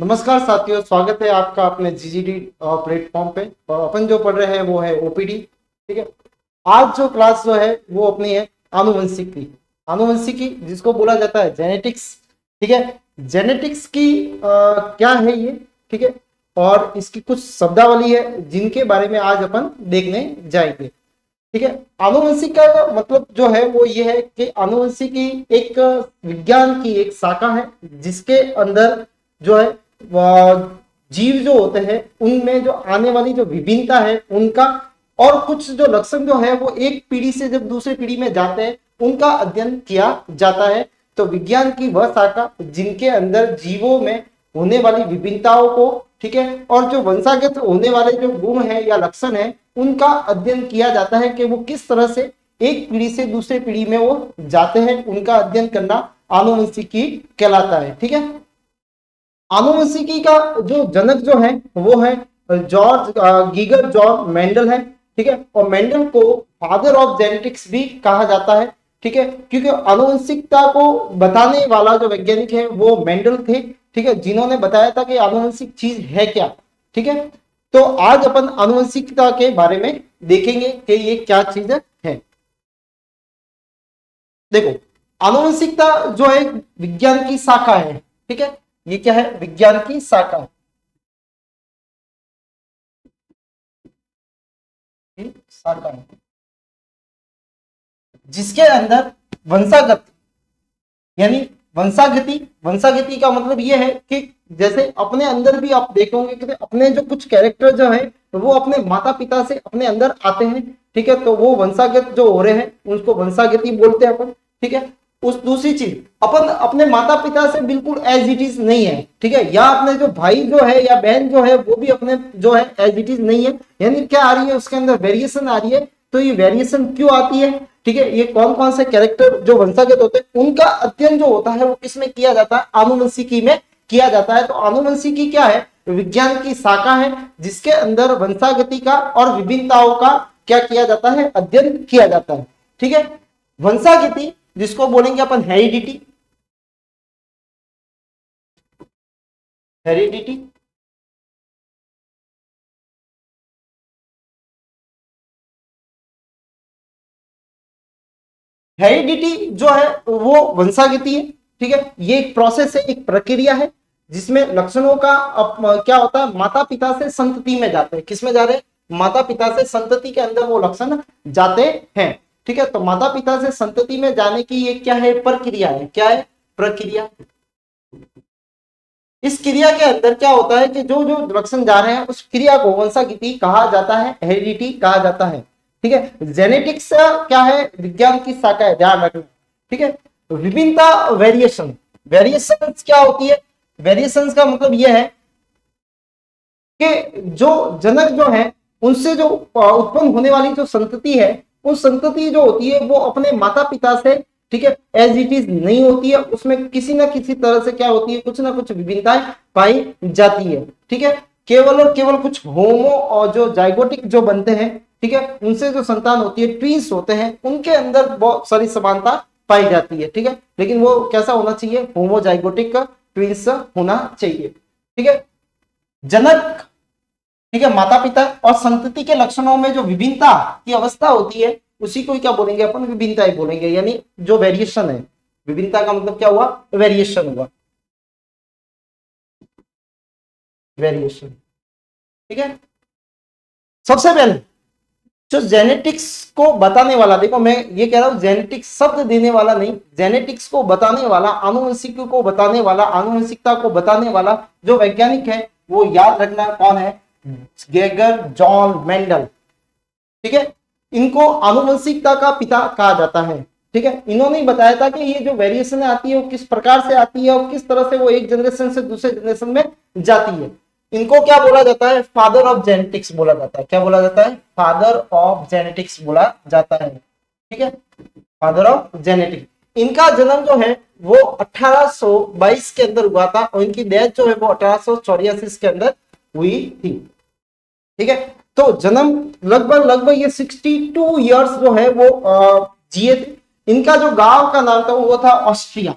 नमस्कार साथियों, स्वागत है आपका अपने जीजीडी प्लेटफॉर्म पे। और अपन जो पढ़ रहे हैं वो है ओपीडी। ठीक है, आज जो क्लास जो है वो अपनी है आनुवंशिकी। आनुवंशिकी जिसको बोला जाता है जेनेटिक्स। ठीक है, जेनेटिक्स की क्या है ये, ठीक है, और इसकी कुछ शब्दावली है जिनके बारे में आज अपन देखने जाएंगे। ठीक है, आनुवंशिक का मतलब जो है वो ये है कि आनुवंशिकी एक विज्ञान की एक शाखा है जिसके अंदर जो है जीव जो होते हैं उनमें जो आने वाली जो विभिन्नता है उनका और कुछ जो लक्षण जो है वो एक पीढ़ी से जब दूसरी पीढ़ी में जाते हैं उनका अध्ययन किया जाता है। तो विज्ञान की वह शाखा जिनके अंदर जीवों में होने वाली विभिन्नताओं को, ठीक है, और जो वंशागत होने वाले जो गुण है या लक्षण है उनका अध्ययन किया जाता है कि वो किस तरह से एक पीढ़ी से दूसरे पीढ़ी में वो जाते हैं, उनका अध्ययन करना आनुवंशिकी कहलाता है। ठीक है, आनुवंशिकी का जो जनक जो है वो है जॉर्ज गीगर जॉन मेंडल है। ठीक है, और मेंडल को फादर ऑफ जेनेटिक्स भी कहा जाता है। ठीक है, क्योंकि आनुवंशिकता को बताने वाला जो वैज्ञानिक है वो मेंडल थे। ठीक है, जिन्होंने बताया था कि आनुवंशिक चीज है क्या। ठीक है, तो आज अपन आनुवंशिकता के बारे में देखेंगे कि ये क्या चीज है। देखो, आनुवंशिकता जो है विज्ञान की शाखा है। ठीक है, ये क्या है? विज्ञान की शाखा। शाखा है जिसके अंदर वंशागत यानी वंशागति का मतलब ये है कि जैसे अपने अंदर भी आप देखोगे कि अपने जो कुछ कैरेक्टर जो है वो अपने माता पिता से अपने अंदर आते हैं। ठीक है, तो वो वंशागत जो हो रहे हैं उसको वंशागति बोलते हैं अपन। ठीक है, उस दूसरी चीज अपन अपने माता पिता से बिल्कुल एज इट इज नहीं है। ठीक है, या अपने जो भाई जो है या बहन जो है वो भी अपने जो है एज इट इज नहीं है, यानी क्या आ रही है उसके अंदर वेरिएशन आ रही है। तो ये वेरिएशन क्यों आती है? ठीक है, ये कौन कौन से कैरेक्टर जो वंशागत होते हैं उनका अध्ययन जो होता है वो किसमें किया जाता है? आनुवंशिकी में किया जाता है। तो आनुवंशिकी क्या है? विज्ञान की शाखा है जिसके अंदर वंशागति का और विभिन्नताओं का क्या किया जाता है? अध्ययन किया जाता है। ठीक है, वंशागति जिसको बोलेंगे अपन हेरिडिटी। हेरिडिटी हेरिडिटी जो है वो वंशागति है। ठीक है, ये एक प्रोसेस है, एक प्रक्रिया है जिसमें लक्षणों का क्या होता है? माता पिता से संतति में जाते हैं। किसमें जा रहे हैं? माता पिता से संतति के अंदर वो लक्षण जाते हैं। ठीक है, तो माता पिता से संतति में जाने की ये क्या है? प्रक्रिया है। क्या है? प्रक्रिया। इस क्रिया के अंदर क्या होता है कि जो जो लक्षण जा रहे हैं उस क्रिया को वंशागति कहा जाता है, हेरिडिटी कहा जाता है। ठीक है, जेनेटिक्स क्या है? विज्ञान की शाखा है, ध्यान रखना। ठीक है, विभिन्नता वेरिएशन। वेरिएशन क्या होती है? वेरिएशन का मतलब यह है कि जो जनक जो है उनसे जो उत्पन्न होने वाली जो संतति है उस संतति जो होती है वो अपने माता पिता से, ठीक है, एज इट इज नहीं होती है। उसमें किसी ना किसी तरह से क्या होती है? कुछ ना कुछ विभिन्नताएं पाई जाती है। ठीक है, केवल और केवल कुछ होमो और जो जाइगोटिक जो बनते हैं, ठीक है, उनसे जो संतान होती है, ट्विंस होते हैं, उनके अंदर बहुत सारी समानता पाई जाती है। ठीक है, लेकिन वो कैसा होना चाहिए? होमोजाइगोटिक ट्विंस होना चाहिए। ठीक है, जनक, ठीक है, माता पिता और संतति के लक्षणों में जो विभिन्नता की अवस्था होती है उसी को क्या बोलेंगे अपन? विभिन्नता ही बोलेंगे, यानी जो वेरिएशन है। विभिन्नता का मतलब क्या हुआ? वेरिएशन हुआ, वेरिएशन। ठीक है, सबसे पहले जो जेनेटिक्स को बताने वाला, देखो मैं ये कह रहा हूं जेनेटिक्स शब्द देने वाला नहीं, जेनेटिक्स को बताने वाला, आनुवंशिक को बताने वाला, आनुवंशिकता को बताने वाला जो वैज्ञानिक है वो याद रखना कौन है? Geiger John Mendel. ठीक है, इनको आनुवंशिकता का पिता कहा जाता है। ठीक है, इन्होंने बताया था कि ये जो वेरिएशन आती है वो किस प्रकार से आती है और किस तरह से वो एक जनरेशन से दूसरे जनरेशन में जाती है। इनको क्या बोला जाता है? फादर ऑफ जेनेटिक्स बोला जाता है। क्या बोला जाता है? फादर ऑफ जेनेटिक्स बोला जाता है। ठीक है, फादर ऑफ जेनेटिक्स। इनका जन्म जो है वो 1822 के अंदर हुआ था और इनकी डेथ जो है वो 1884 के अंदर हुई थी। ठीक है, तो जन्म लगभग ये 62 इयर्स जो है वो जिए थे। इनका जो गांव का नाम था वो था ऑस्ट्रिया।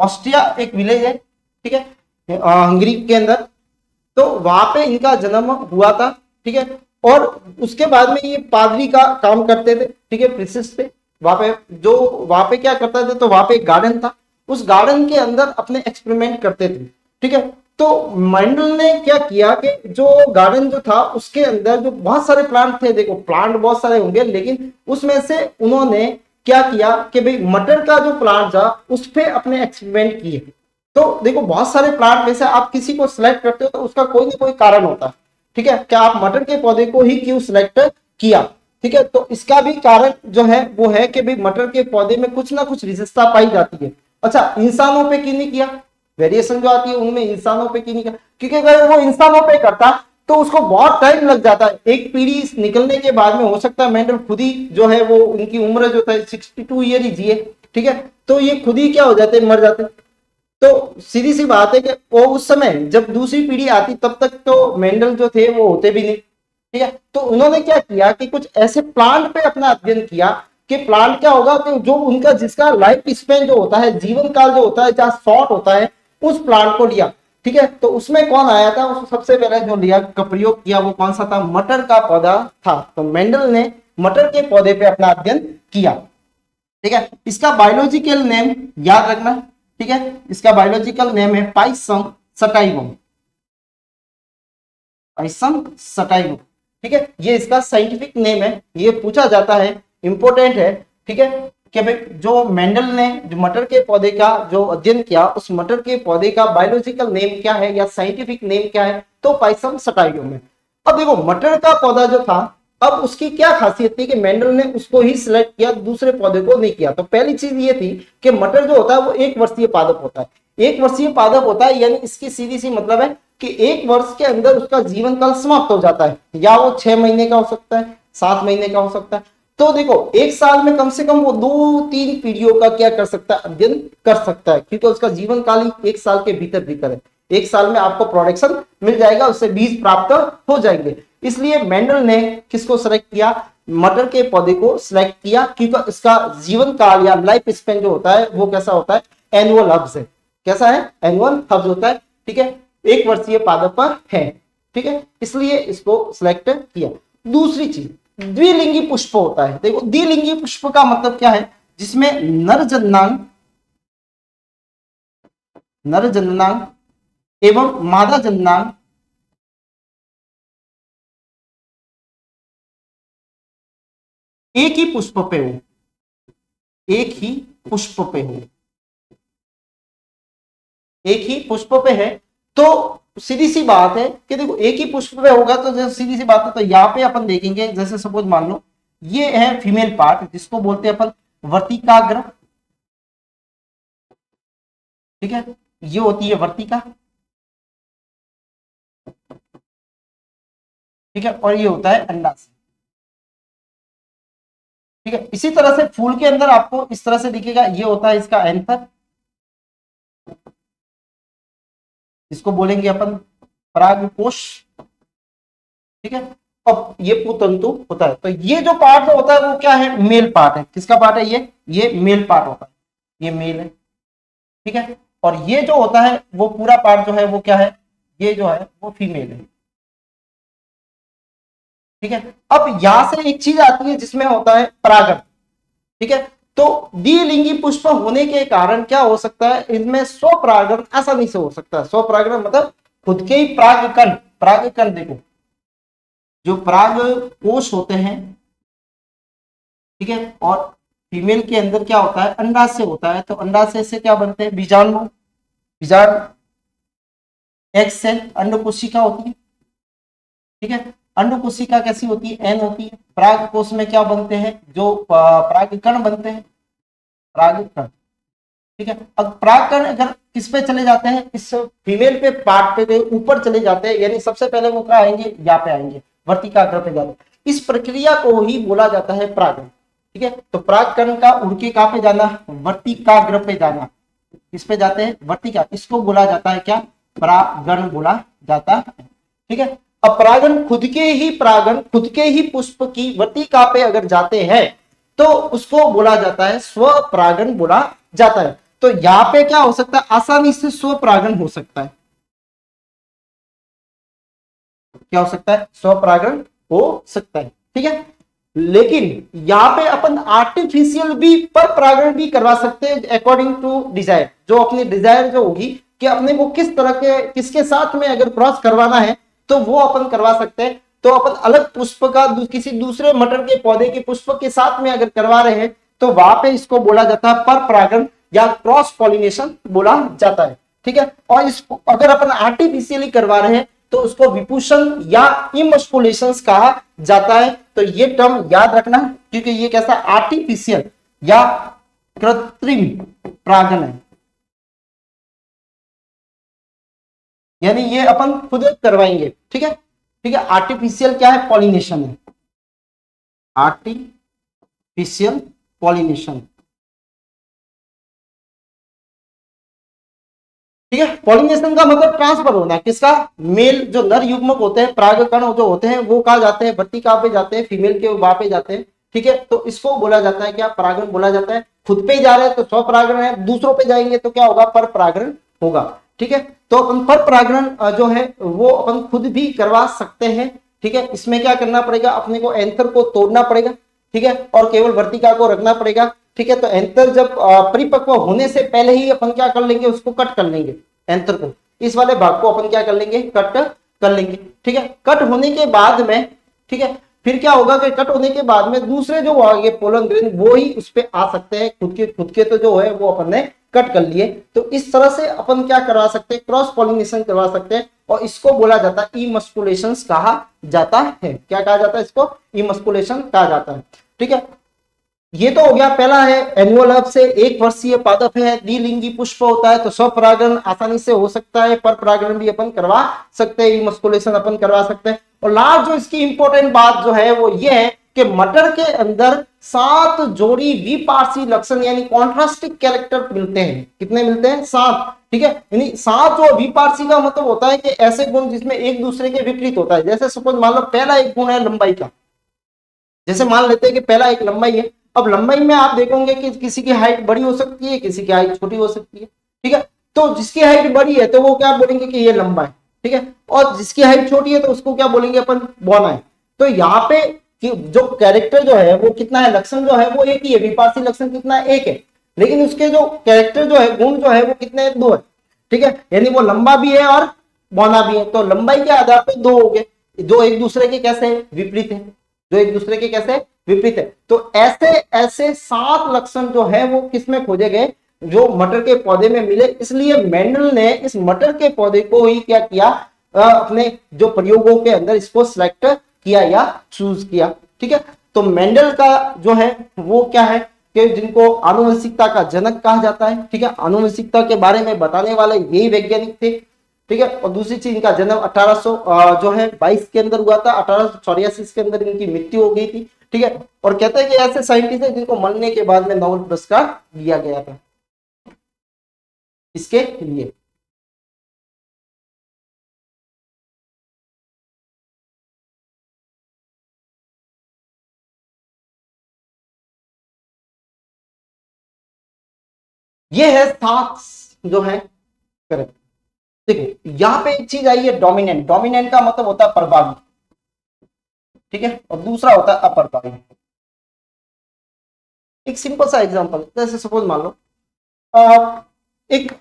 ऑस्ट्रिया एक विलेज है, ठीक है, हंगरी के अंदर। तो वहां पे इनका जन्म हुआ था, ठीक है। और उसके बाद में ये पादरी का काम करते थे, ठीक है, प्रिंसेस पे। वहां पे जो वहां पे क्या करते थे, तो वहां पे एक गार्डन था, उस गार्डन के अंदर अपने एक्सपेरिमेंट करते थे, ठीक है। तो मेंडल ने क्या किया कि जो गार्डन जो था उसके अंदर जो बहुत सारे प्लांट थे, देखो प्लांट बहुत सारे होंगे, लेकिन उसमें से उन्होंने क्या किया कि भाई मटर का जो प्लांट था उस पर अपने एक्सपेरिमेंट किए। तो देखो बहुत सारे प्लांट में से आप किसी को सिलेक्ट करते हो तो उसका कोई ना कोई कारण होता है, ठीक है। क्या आप मटर के पौधे को ही क्यों सिलेक्ट किया, ठीक है। तो इसका भी कारण जो है वो है कि भाई मटर के पौधे में कुछ ना कुछ विशेषता पाई जाती है। अच्छा, इंसानों पे क्यों नहीं किया, वेरिएशन जो आती है उनमें इंसानों पे क्यों नहीं किया, क्योंकि अगर वो इंसानों पे करता तो उसको बहुत टाइम लग जाता है। एक पीढ़ी निकलने के बाद में हो सकता है मेंडल खुद ही जो है वो उनकी उम्र जो था 62 ईयर ही जिए, ठीक है। तो ये खुद ही क्या हो जाते, मर जाते। तो सीधी सी बात है कि वो उस समय जब दूसरी पीढ़ी आती तब तक तो मेंडल जो थे वो होते भी नहीं, ठीक है। तो उन्होंने क्या किया कि कुछ ऐसे प्लांट पे अपना अध्ययन किया कि प्लांट क्या होगा कि जो उनका जिसका लाइफ स्पेन जो होता है, जीवन काल जो होता है जहां शॉर्ट होता है, उस प्लांट को लिया, ठीक है। तो उसमें कौन आया था, उस सबसे पहले जो लिया का प्रयोग किया वो कौन सा था, मटर का पौधा था। तो मेंडल ने मटर के पौधे पे अपना अध्ययन किया, ठीक है। इसका बायोलॉजिकल नेम याद रखना, ठीक है। इसका बायोलॉजिकल नेम है पाइसम सटाइवम, पाइसम सटाइवम, ठीक है। ये इसका साइंटिफिक नेम है, ये पूछा जाता है, इंपॉर्टेंट है, ठीक है। कि भाई जो मेंडल ने जो मटर के पौधे का जो अध्ययन किया उस मटर के पौधे का बायोलॉजिकल नेम क्या है या साइंटिफिक नेम क्या है, तो पाइसम सटाइवम है। अब देखो मटर का पौधा जो था, अब उसकी क्या खासियत थी कि मेंडल ने उसको ही सिलेक्ट किया, दूसरे पौधे को नहीं किया। तो पहली चीज ये थी कि मटर जो होता है वो 1 वर्षीय पादप होता है, 1 वर्षीय पादप होता है, यानी इसकी सीधी सी मतलब है कि 1 वर्ष के अंदर उसका जीवन काल समाप्त हो जाता है, या वो 6 महीने का हो सकता है, 7 महीने का हो सकता है। तो देखो 1 साल में कम से कम वो 2-3 पीढ़ियों का क्या कर सकता है, अध्ययन कर सकता है, क्योंकि उसका जीवन काल ही 1 साल के भीतर भीतर है। 1 साल में आपको प्रोडक्शन मिल जाएगा, उससे बीज प्राप्त हो जाएंगे। इसलिए मेंडल ने किसको सेलेक्ट किया, मटर के पौधे को सिलेक्ट किया, क्योंकि इसका जीवन काल या लाइफ स्पेन जो होता है वो कैसा होता है, एनुअल हब्स है। कैसा है, एनुअल हब्स होता है, ठीक है। 1 वर्षीय पादप पर है, ठीक है, इसलिए इसको सिलेक्ट किया। दूसरी चीज द्विलिंगी पुष्प होता है। देखो द्विलिंगी पुष्प का मतलब क्या है, जिसमें नर जननांग एवं मादा जननांग एक ही पुष्प पे हो, एक ही पुष्प पे हो, एक ही पुष्प पे है। तो सीधी सी बात है कि देखो एक ही पुष्प पे होगा तो जैसे सीधी सी बात है, तो यहाँ पे अपन देखेंगे, जैसे सपोज मान लो ये है फीमेल पार्ट जिसको बोलते हैं अपन वर्तिकाग्र, ठीक है, ये होती है वर्तिका, ठीक है, और ये होता है अंडाशय, ठीक है। इसी तरह से फूल के अंदर आपको इस तरह से दिखेगा, ये होता है इसका एंथर, इसको बोलेंगे अपन परागकोश, ठीक है। अब ये पुतंतु होता है। तो ये जो पार्ट होता है वो क्या है, मेल पार्ट है। किसका पार्ट है ये मेल पार्ट होता है, ये मेल है, ठीक है। और ये जो होता है वो पूरा पार्ट जो है वो क्या है, ये जो है वो फीमेल है, ठीक है। अब यहां से एक चीज आती है जिसमें होता है परागण, ठीक है। तो द्विलिंगी पुष्प होने के कारण क्या हो सकता है, इनमें स्वपरागण आसानी से हो सकता है। स्वपरागण मतलब खुद के ही परागकण देखो जो पराग कोश होते हैं, ठीक है। और फीमेल के अंदर क्या होता है, अंडाशय होता है। तो अंडाशय से क्या बनते हैं, बीजाणु, एक्स सेल, अंडकोशिका होती है, ठीक है। अंडकोशिका कैसी होती है, एन होती है। पराग कोश में क्या बनते हैं, जो परागकण बनते हैं, परागकण, ठीक है। अब परागकण अगर किस पे चले जाते हैं, इस फीमेल पे पार्ट पे ऊपर चले जाते हैं, यानी सबसे पहले वो क्या आएंगे, यहाँ पे आएंगे, वर्तिकाग्र पे जाते हैं। इस प्रक्रिया को ही बोला जाता है परागण, ठीक है। तो परागकण का उड़ के कहां पे जाना, वर्तिकाग्र पे जाना, किस पे जाते हैं, वर्तिका, इसको बोला जाता है क्या, परागण बोला जाता है, ठीक है। अब परागण खुद के ही पुष्प की वर्तिका पे अगर जाते हैं तो उसको बोला जाता है स्वपरागण बोला जाता है। तो यहाँ पे क्या हो सकता है, आसानी से स्वपरागण हो सकता है। क्या हो सकता है, स्वपरागण हो सकता है, ठीक है। लेकिन यहाँ पे अपन आर्टिफिशियल भी पर परागण भी करवा सकते हैं अकॉर्डिंग टू डिजायर। जो अपनी डिजायर जो होगी कि अपने को किस तरह के किसके साथ में अगर क्रॉस करवाना है तो वो अपन करवा सकते हैं। तो अपन अलग पुष्प का किसी दूसरे मटर के पौधे के पुष्प के साथ में अगर करवा रहे हैं तो वहां पे इसको बोला जाता है पर परागण या क्रॉस पॉलिनेशन बोला जाता है, ठीक है। और इस अगर अपन आर्टिफिशियली करवा रहे हैं तो उसको विपुषण या इमस्कुलेशंस कहा जाता है। तो ये टर्म याद रखना क्योंकि ये कैसा आर्टिफिशियल या कृत्रिम परागण है, यानी ये अपन खुद करवाएंगे, ठीक है। ठीक है, आर्टिफिशियल क्या है, पॉलिनेशन है, आर्टिफिशियल पॉलिनेशन, ठीक है। पॉलिनेशन का मतलब ट्रांसफर होना, किसका, मेल जो नर युग्मक होते हैं, परागकण जो होते हैं वो कहा जाते हैं, बत्ती कहाँ पे जाते हैं, फीमेल के वहां पे जाते हैं, ठीक है। तो इसको बोला जाता है क्या, परागण बोला जाता है। खुद पे ही जा रहे हैं तो स्वपरागण है, दूसरों पे जाएंगे तो क्या होगा, पर परागण होगा, ठीक है। तो अपन पर परागण जो है वो अपन खुद भी करवा सकते हैं, ठीक है। इसमें क्या करना पड़ेगा, अपने को एंथर को तोड़ना पड़ेगा, ठीक है, और केवल वर्तिका को रखना पड़ेगा, ठीक है। तो एंथर जब परिपक्व होने से पहले ही अपन क्या कर लेंगे, उसको कट कर लेंगे, एंथर को, इस वाले भाग को अपन क्या कर लेंगे, कट कर लेंगे, ठीक है। कट होने के बाद में, ठीक है, फिर क्या होगा कि कट होने के बाद में दूसरे जो आगे पोलन ग्रेन वो ही उस पे आ सकते हैं, खुद के तो जो है वो अपन ने कट कर लिए। तो इस तरह से अपन क्या करवा सकते हैं, क्रॉस पॉलिनेशन करवा सकते हैं, और इसको बोला जाता है इमस्कुलेशन कहा जाता है। क्या कहा जाता है, इसको इमस्कुलेशन कहा जाता है, ठीक है। ये तो हो गया, पहला है एनुअल हर्ब से एक वर्षीय पादप है, द्विलिंगी पुष्प होता है, तो स्वपरागण आसानी से हो सकता है, पर परागण भी अपन करवा सकते हैं, इमस्कुलेशन अपन करवा सकते हैं। और लास्ट जो इसकी इंपॉर्टेंट बात जो है वो ये है कि मटर के अंदर 7 जोड़ी विपार्श्विक लक्षण यानी कॉन्ट्रास्टिक कैरेक्टर मिलते हैं। कितने मिलते हैं, 7, ठीक है। यानी 7 जो विपार्श्विक का मतलब होता है कि ऐसे गुण जिसमें एक दूसरे के विपरीत होता है। जैसे सपोज मान लो पहला एक गुण है लंबाई का, जैसे मान लेते हैं कि पहला एक लंबाई है। अब लंबाई में आप देखोगे कि किसी की हाइट बड़ी हो सकती है, किसी की हाइट छोटी हो सकती है, ठीक है। तो जिसकी हाइट बड़ी है तो वो क्या बोलेंगे कि ये लंबा है, ठीक है, और जिसकी हाइट छोटी है तो उसको क्या बोलेंगे अपन, बौना है। तो यहाँ पे कि जो कैरेक्टर जो है वो कितना है, लक्षण जो है वो एक ही है, विपार्श्विक लक्षण कितना है, एक है, लेकिन उसके जो कैरेक्टर जो है, गुण जो है वो कितने हैं, 2 है, ठीक है। यानी वो लंबा भी है और बौना भी है। तो लंबाई के आधार पर 2 हो गए, जो एक दूसरे के कैसे विपरीत है, जो एक दूसरे के कैसे विपरीत है। तो ऐसे ऐसे 7 लक्षण जो है वो किसमें खोजे गए, जो मटर के पौधे में मिले। इसलिए मेंडल ने इस मटर के पौधे को ही क्या किया, अपने जो प्रयोगों के अंदर इसको सिलेक्ट किया या चूज किया, ठीक है। तो मेंडल का जो है वो क्या है कि जिनको आनुवंशिकता का जनक कहा जाता है, ठीक है। आनुवंशिकता के बारे में बताने वाले यही वैज्ञानिक थे, ठीक है। और दूसरी चीज, इनका जन्म 1800 जो है 22 के अंदर हुआ था, 1884 के अंदर इनकी मृत्यु हो गई थी, ठीक है। और कहते हैं कि ऐसे साइंटिस्ट हैं जिनको मरने के बाद में नोबेल पुरस्कार दिया गया था इसके लिए। ये है 7 जो है करेक्ट। देखो यहां पे एक चीज आई है, डोमिनेंट। डोमिनेंट का मतलब होता है प्रभावी, ठीक है, और दूसरा होता है अप्रभावी। एक सिंपल सा एग्जांपल, जैसे सपोज मान लो एक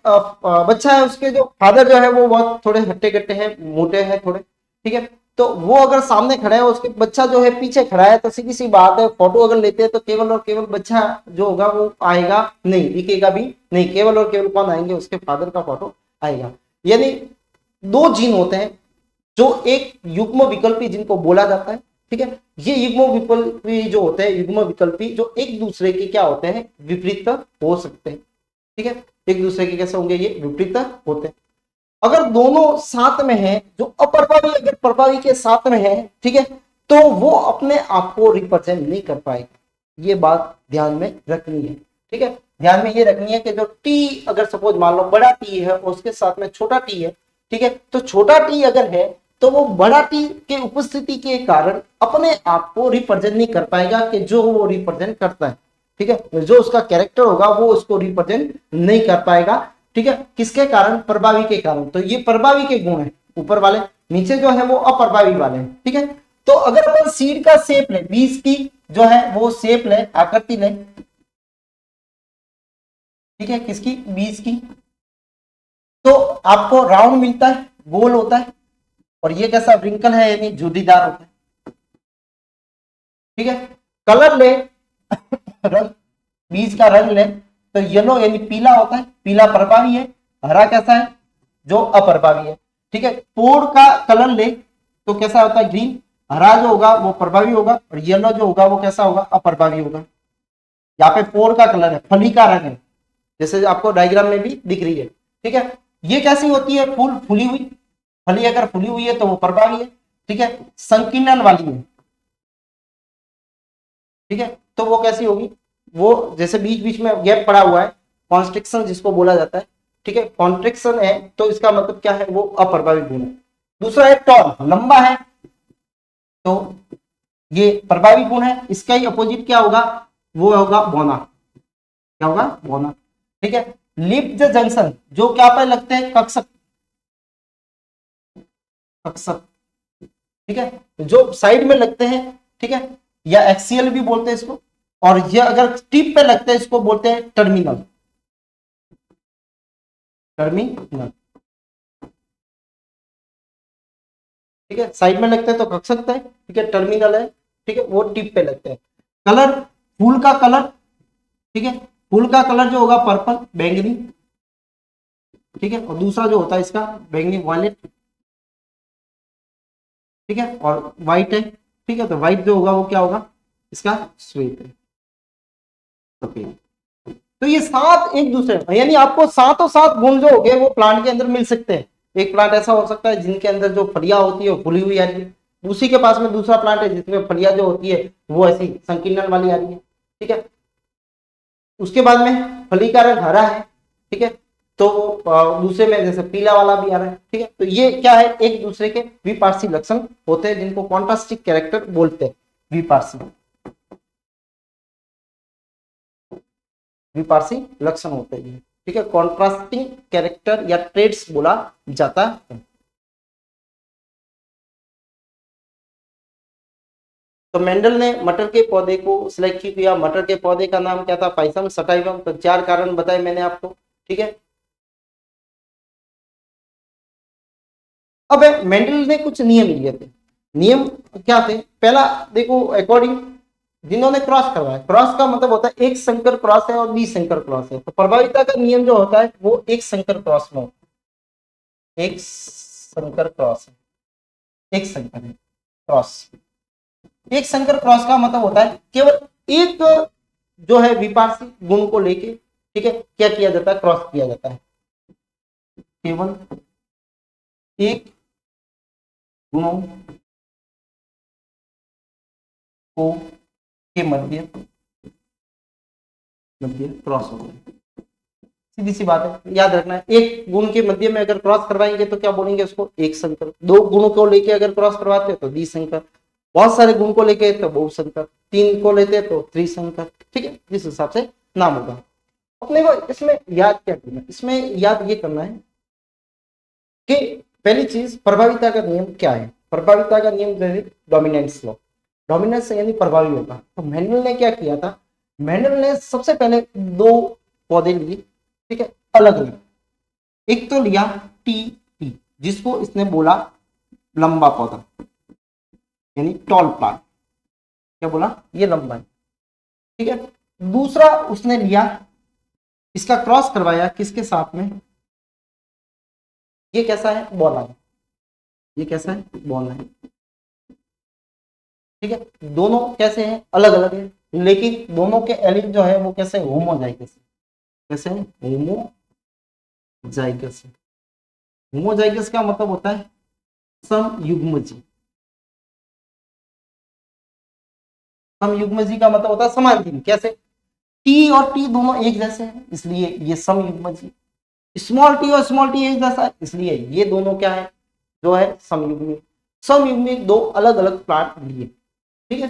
बच्चा है, उसके जो फादर जो है वो बहुत थोड़े हट्टे कट्टे हैं, मोटे हैं थोड़े, ठीक है। तो वो अगर सामने खड़ा है, उसके बच्चा जो है पीछे खड़ा है, तो सीधी सी बात है, फोटो अगर लेते हैं तो केवल और केवल बच्चा जो होगा वो आएगा नहीं, दिखेगा भी नहीं, केवल और केवल कौन आएंगे, उसके फादर का फोटो आएगा। यानी 2 जीन होते हैं जो एक युग्म विकल्पी जिनको बोला जाता है, ठीक है। ये युग्म विकल्पी जो होते हैं, युग्म विकल्पी जो एक दूसरे के क्या होते हैं, विपरीत हो सकते हैं, ठीक है। एक दूसरे के कैसे होंगे, ये विपरीत होते हैं। अगर दोनों साथ में है, जो अप्रभावी अगर प्रभावी के साथ में है, ठीक है, तो वो अपने आप को रिप्रेजेंट नहीं कर पाएगा। ये बात ध्यान में रखनी है, ठीक है। ध्यान में ये रखनी है कि जो टी अगर सपोज मान लो बड़ा टी है और उसके साथ में छोटा टी है, ठीक है, तो छोटा टी अगर है तो वो बड़ा टी के उपस्थिति के कारण अपने आप को रिप्रेजेंट नहीं कर पाएगा कि जो वो रिप्रेजेंट करता है, ठीक है, जो उसका कैरेक्टर होगा वो उसको रिप्रेजेंट नहीं कर पाएगा। ठीक है, किसके कारण? प्रभावी के कारण। तो ये प्रभावी के गुण है ऊपर वाले, नीचे जो है वो अप्रभावी वाले हैं। ठीक है, तो अगर अपन सीड का शेप ले, बीज की जो है वो शेप ले, आकृति ले, ठीक है, किसकी? बीज की, तो आपको राउंड मिलता है, गोल होता है, और ये कैसा? रिंकल है, यानी झुर्रीदार होता है। ठीक है, कलर ले, रंग, बीज का रंग ले, तो येलो यानी पीला होता है, पीला प्रभावी है। हरा कैसा है? जो अप्रभावी है। ठीक है, पोर का कलर ले तो कैसा होता है? ग्रीन। हरा जो होगा वो प्रभावी होगा, और येलो जो होगा वो कैसा होगा? अप्रभावी होगा। यहाँ पे पोर का कलर है, फली का रंग है, जैसे आपको डायग्राम में भी दिख रही है। ठीक है, ये कैसी होती है? फूल फूली हुई, फली अगर फूली हुई है तो वो प्रभावी है। ठीक है, संकीर्णन वाली है। ठीक है, तो वो कैसी होगी? वो जैसे बीच बीच में गैप पड़ा हुआ है, कॉन्स्ट्रिक्शन जिसको बोला जाता है। ठीक है, कॉन्ट्रिक्शन है तो इसका मतलब क्या है? वो अप्रभावी गुण है। दूसरा है टॉल, लंबा है, तो ये प्रभावी गुण है। इसका ही अपोजिट क्या होगा? वो होगा बौना। क्या होगा? बौना। ठीक है, लिप्ड जंक्शन, जो क्या पे लगते हैं? कक्षक, कक्षक। ठीक है, जो साइड में लगते हैं। ठीक है, या एक्सियल भी बोलते हैं इसको, और ये अगर टिप पे लगते हैं इसको बोलते हैं टर्मिनल, टर्मिनल। ठीक है, साइड में लगते हैं तो कक्षक है। ठीक है, टर्मिनल है। ठीक है, वो टिप पे लगते हैं। कलर, फूल का कलर, ठीक है, फूल का कलर जो होगा पर्पल, बैंगनी। ठीक है, और दूसरा जो होता है इसका बैंगनी, वायलेट। ठीक है, और व्हाइट है। ठीक है, तो व्हाइट जो होगा वो क्या होगा? इसका श्वेत है, सफेद। तो ये सात एक दूसरे, यानी आपको सातों सात गुण जो हो गए वो प्लांट के अंदर मिल सकते हैं। एक प्लांट ऐसा हो सकता है जिनके अंदर जो फलियां होती है वो फुली हुई आ रही है, उसी के पास में दूसरा प्लांट है जिसमें फलियां जो होती है वो ऐसी संकीर्णन वाली आ रही है। ठीक है, उसके बाद में फली का रंग हरा है। ठीक है, तो दूसरे में जैसे पीला वाला भी आ रहा है। ठीक है, तो ये क्या है? एक दूसरे के विपार्श्विक लक्षण होते हैं जिनको कॉन्ट्रास्टिंग कैरेक्टर बोलते हैं। विपार्श्विक, विपार्श्विक लक्षण होते हैं। ठीक है, कॉन्ट्रास्टिंग कैरेक्टर या ट्रेड्स बोला जाता है। तो मेंडल ने मटर के पौधे को सिलेक्ट किया। मटर के पौधे का नाम क्या था? Pisum sativum. तो 4 कारण बताए मैंने आपको। ठीक है, अब मेंडल ने कुछ नियम लिए थे। नियम क्या थे? पहला देखो, अकॉर्डिंग जिन्होंने क्रॉस करवाया, क्रॉस का मतलब होता है एक संकर क्रॉस है और निसंकर क्रॉस है। तो प्रभाविता का नियम जो होता है वो एक संकर क्रॉस में होता है। एक संकर क्रॉस है, एक संकर है क्रॉस। एक संकर क्रॉस का मतलब होता है केवल एक जो है विपार्श्विक गुण को लेके, ठीक है, क्या किया जाता है? क्रॉस किया जाता है। केवल एक गुणों को के मध्य मध्य क्रॉस होता है। सीधी सी बात है, याद रखना है। एक गुण के मध्य में अगर क्रॉस करवाएंगे तो क्या बोलेंगे उसको? एक संकर। 2 गुणों को लेके अगर क्रॉस करवाते हैं तो द्विसंकर। बहुत सारे गुण को लेके तो बहुसंकर। 3 को लेते हैं तो त्रिसंकर। ठीक है, जिस हिसाब से नाम होगा। अपने को इसमें याद क्या करना है? इसमें याद ये करना है कि पहली चीज प्रभाविता का नियम क्या है। प्रभाविता का नियम जैसे डोमिनेंस लॉ, डोमिनेंस यानी प्रभावी होगा। तो मेंडल ने क्या किया था? मेंडल ने सबसे पहले 2 पौधे लिए, ठीक है, अलग अलग। एक तो लिया टी टी, जिसको इसने बोला लंबा पौधा, यानी टॉल प्लांट। क्या बोला? ये लंबा है। ठीक है, दूसरा उसने लिया, इसका क्रॉस करवाया किसके साथ में? ये कैसा है? बौना है। ये कैसा है? बौना है। ठीक है, दोनों कैसे हैं? अलग अलग है, लेकिन दोनों के एलिल जो है वो कैसे? होमोजाइगस। कैसे है? होमोजाइगस। होमोजाइगस का मतलब होता है समयुग्मजी। समयुग्मजी का मतलब होता है समान जीन। कैसे? टी और टी दोनों एक जैसे हैं, इसलिए ये समयुग्मजी। स्मॉल टी और स्मॉल टी एक जैसा है, इसलिए ये दोनों क्या है? जो है समयुग्मी। समयुग्मी 2 अलग अलग प्लांट लिए। ठीक है,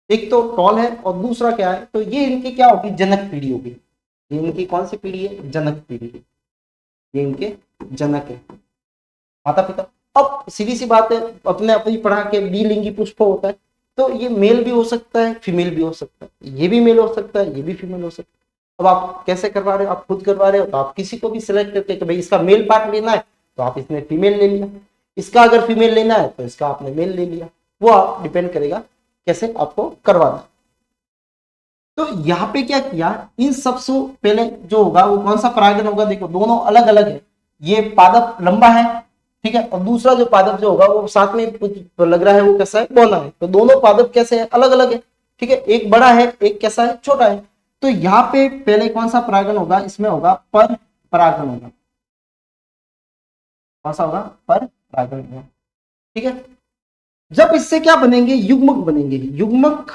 एक तो टॉल है और दूसरा क्या है, तो ये इनकी क्या होगी, जनक पीढ़ी होगी। ये इनकी कौन सी पीढ़ी है, जनक पीढ़ी है। ये इनके जनक है, माता पिता। अब सीधी सी बात है, अपने अपनी पढ़ा के द्विलिंगी पुष्प होता है, तो ये मेल भी हो सकता है, फीमेल भी हो सकता है, ये भी मेल हो सकता है, ये भी फीमेल हो सकता है। अब आप कैसे करवा रहे हो, आप खुद करवा रहे हो, तो आप किसी को भी सिलेक्ट करके कि भाई इसका मेल पार्ट लेना है तो आप इसने फीमेल ले लिया, इसका अगर फीमेल लेना है तो इसका आपने मेल ले लिया। वो आप डिपेंड करेगा कैसे आपको करवाना। तो यहाँ पे क्या किया, इन सबसे पहले जो होगा वो कौन सा परागण होगा, देखो दोनों अलग अलग है। ये पादप लंबा है, ठीक है, और दूसरा जो पादप जो होगा वो साथ में कुछ लग रहा है वो कैसा है, बौना है। तो दोनों पादप कैसे है, अलग अलग है, ठीक है, एक बड़ा है एक कैसा है, छोटा है। तो यहाँ पे पहले कौन सा परागण होगा, इसमें होगा पर परागण होगा। कौन सा होगा, पर परागण होगा, ठीक है। जब इससे क्या बनेंगे, युग्मक बनेंगे। युग्मक,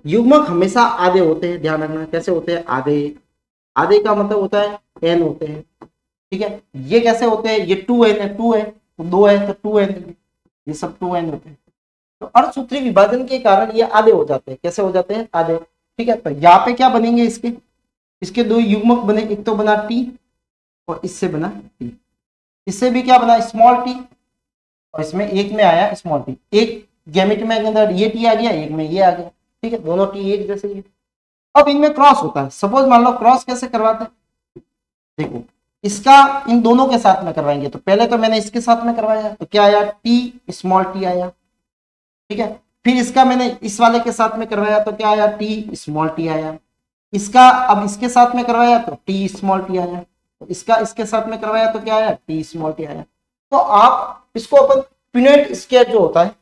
युग्मक हमेशा आधे होते हैं, ध्यान रखना कैसे होते हैं, आधे। आधे का मतलब होता है एन होते हैं, ठीक है। ये कैसे होते हैं, ये 2n है, 2 है तो 2 है तो 2n, ये सब 2n होते हैं। तो अर्धसूत्री विभाजन के कारण ये आधे हो जाते हैं, कैसे हो जाते हैं, आधे, ठीक है। तो यहाँ पे क्या बनेंगे, इसके इसके दो युग्मक बने, एक तो बना टी और इससे बना टी। इससे भी क्या बना, स्मॉल टी, और इसमें एक में आया स्मॉल टी। एक गैमेट में अंदर ये टी आ गया, एक में ये आ गया, ठीक है, दोनों टी एक जैसे ही। अब इनमें क्रॉस होता है, सपोज मान लो क्रॉस कैसे करवाते हैं, देखो इसका इन दोनों के साथ में करवाएंगे। तो पहले तो मैंने इसके साथ में करवाया तो क्या आया, टी स्मॉल टी आया, ठीक है। फिर इसका मैंने इस वाले के साथ में करवाया तो क्या आया, टी स्मॉल टी आया। इसका अब इसके साथ में करवाया तो टी स्मॉल टी आया। तो इसका इसके साथ में करवाया तो क्या आया, टी स्मॉल टी आया। तो आप इसको अपन पिनेट स्केच जो होता है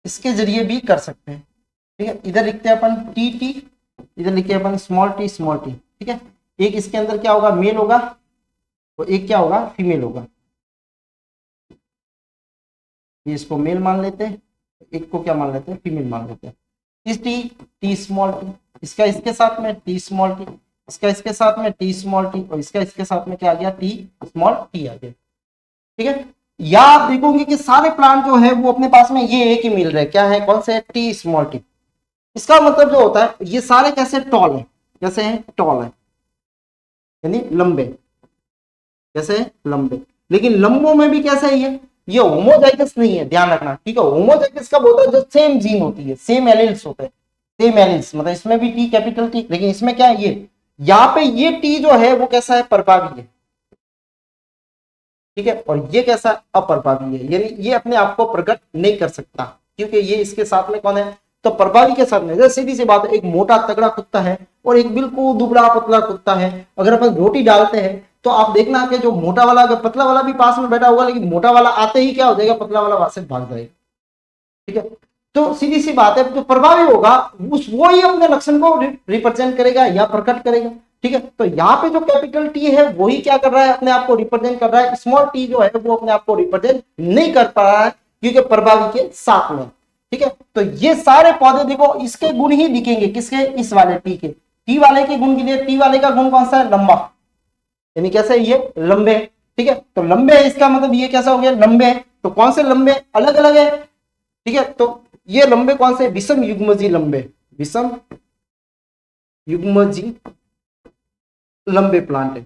इसके जरिए भी कर सकते हैं, ठीक है। इधर लिखते हैं अपन टी टी, इधर लिखते हैं अपन स्मॉल टी स्मॉल टी, ठीक है। एक इसके अंदर क्या होगा, मेल होगा, तो एक क्या होगा, फीमेल होगा। ये इसको मेल मान लेते हैं, एक को क्या मान लेते हैं, फीमेल मान लेते हैं। इस टी, टी स्मॉल टी, इसका इसके साथ में टी स्मॉल टी, इसका इसके साथ में टी स्मॉल टी, और इसका इसके साथ में क्या आ गया, टी स्मॉल टी आ गया, ठीक है। या आप देखोगे कि सारे प्लांट जो है वो अपने पास में ये एक ही मिल रहे हैं, क्या है, कौन से, टी स्मॉल टी। इसका मतलब जो होता है ये सारे कैसे, टॉल है, कैसे हैं, टॉल है, यानी लंबे, कैसे है, लंबे। लेकिन लंबों में भी कैसे है, ये होमोजाइगस नहीं है, ध्यान रखना, ठीक है। होमोजाइगस कब होता है, जो सेम जीन होती है, सेम एलील्स होते हैं, सेम एलील्स, मतलब इसमें भी टी कैपिटल टी, लेकिन इसमें क्या है, ये यहाँ पे ये टी जो है वो कैसा है, परभावी है, ठीक है। और ये कैसा, अप्रभावी है, यानी ये अपने आप को प्रकट नहीं कर सकता, क्योंकि ये इसके साथ में कौन है, तो प्रभावी के साथ में। जैसे सीधी सी बात है, एक मोटा तगड़ा कुत्ता है और एक बिल्कुल दुबला पतला कुत्ता है, अगर अपन रोटी डालते हैं तो आप देखना कि जो मोटा वाला, अगर पतला वाला भी पास में बैठा होगा, लेकिन मोटा वाला आते ही क्या हो जाएगा, पतला वाला वहां से भाग जाएगा, ठीक है। तो सीधी सी बात है, जो प्रभावी होगा उस वो ही अपने लक्षण को रिप्रेजेंट करेगा या प्रकट करेगा, ठीक है। तो यहाँ पे जो कैपिटल टी है वही क्या कर रहा है, अपने आप को रिप्रेजेंट कर रहा है। स्मॉल टी जो है वो अपने आप को रिप्रेजेंट नहीं कर पा रहा है, क्योंकि प्रभावी के साथ में, ठीक है। तो ये सारे पौधे देखो इसके गुण ही दिखेंगे, किसके, इस वाले टी के। टी वाले के गुण के लिए, टी वाले का गुण कौन सा है, लंबा, यानी कैसे, ये लंबे, ठीक है। तो लंबे है, इसका मतलब ये कैसा हो गया, लंबे है। तो कौन से लंबे, अलग अलग है, ठीक है। तो ये लंबे कौन से, विषम युग्मजी लंबे, विषम युग्मजी लंबे प्लांट है,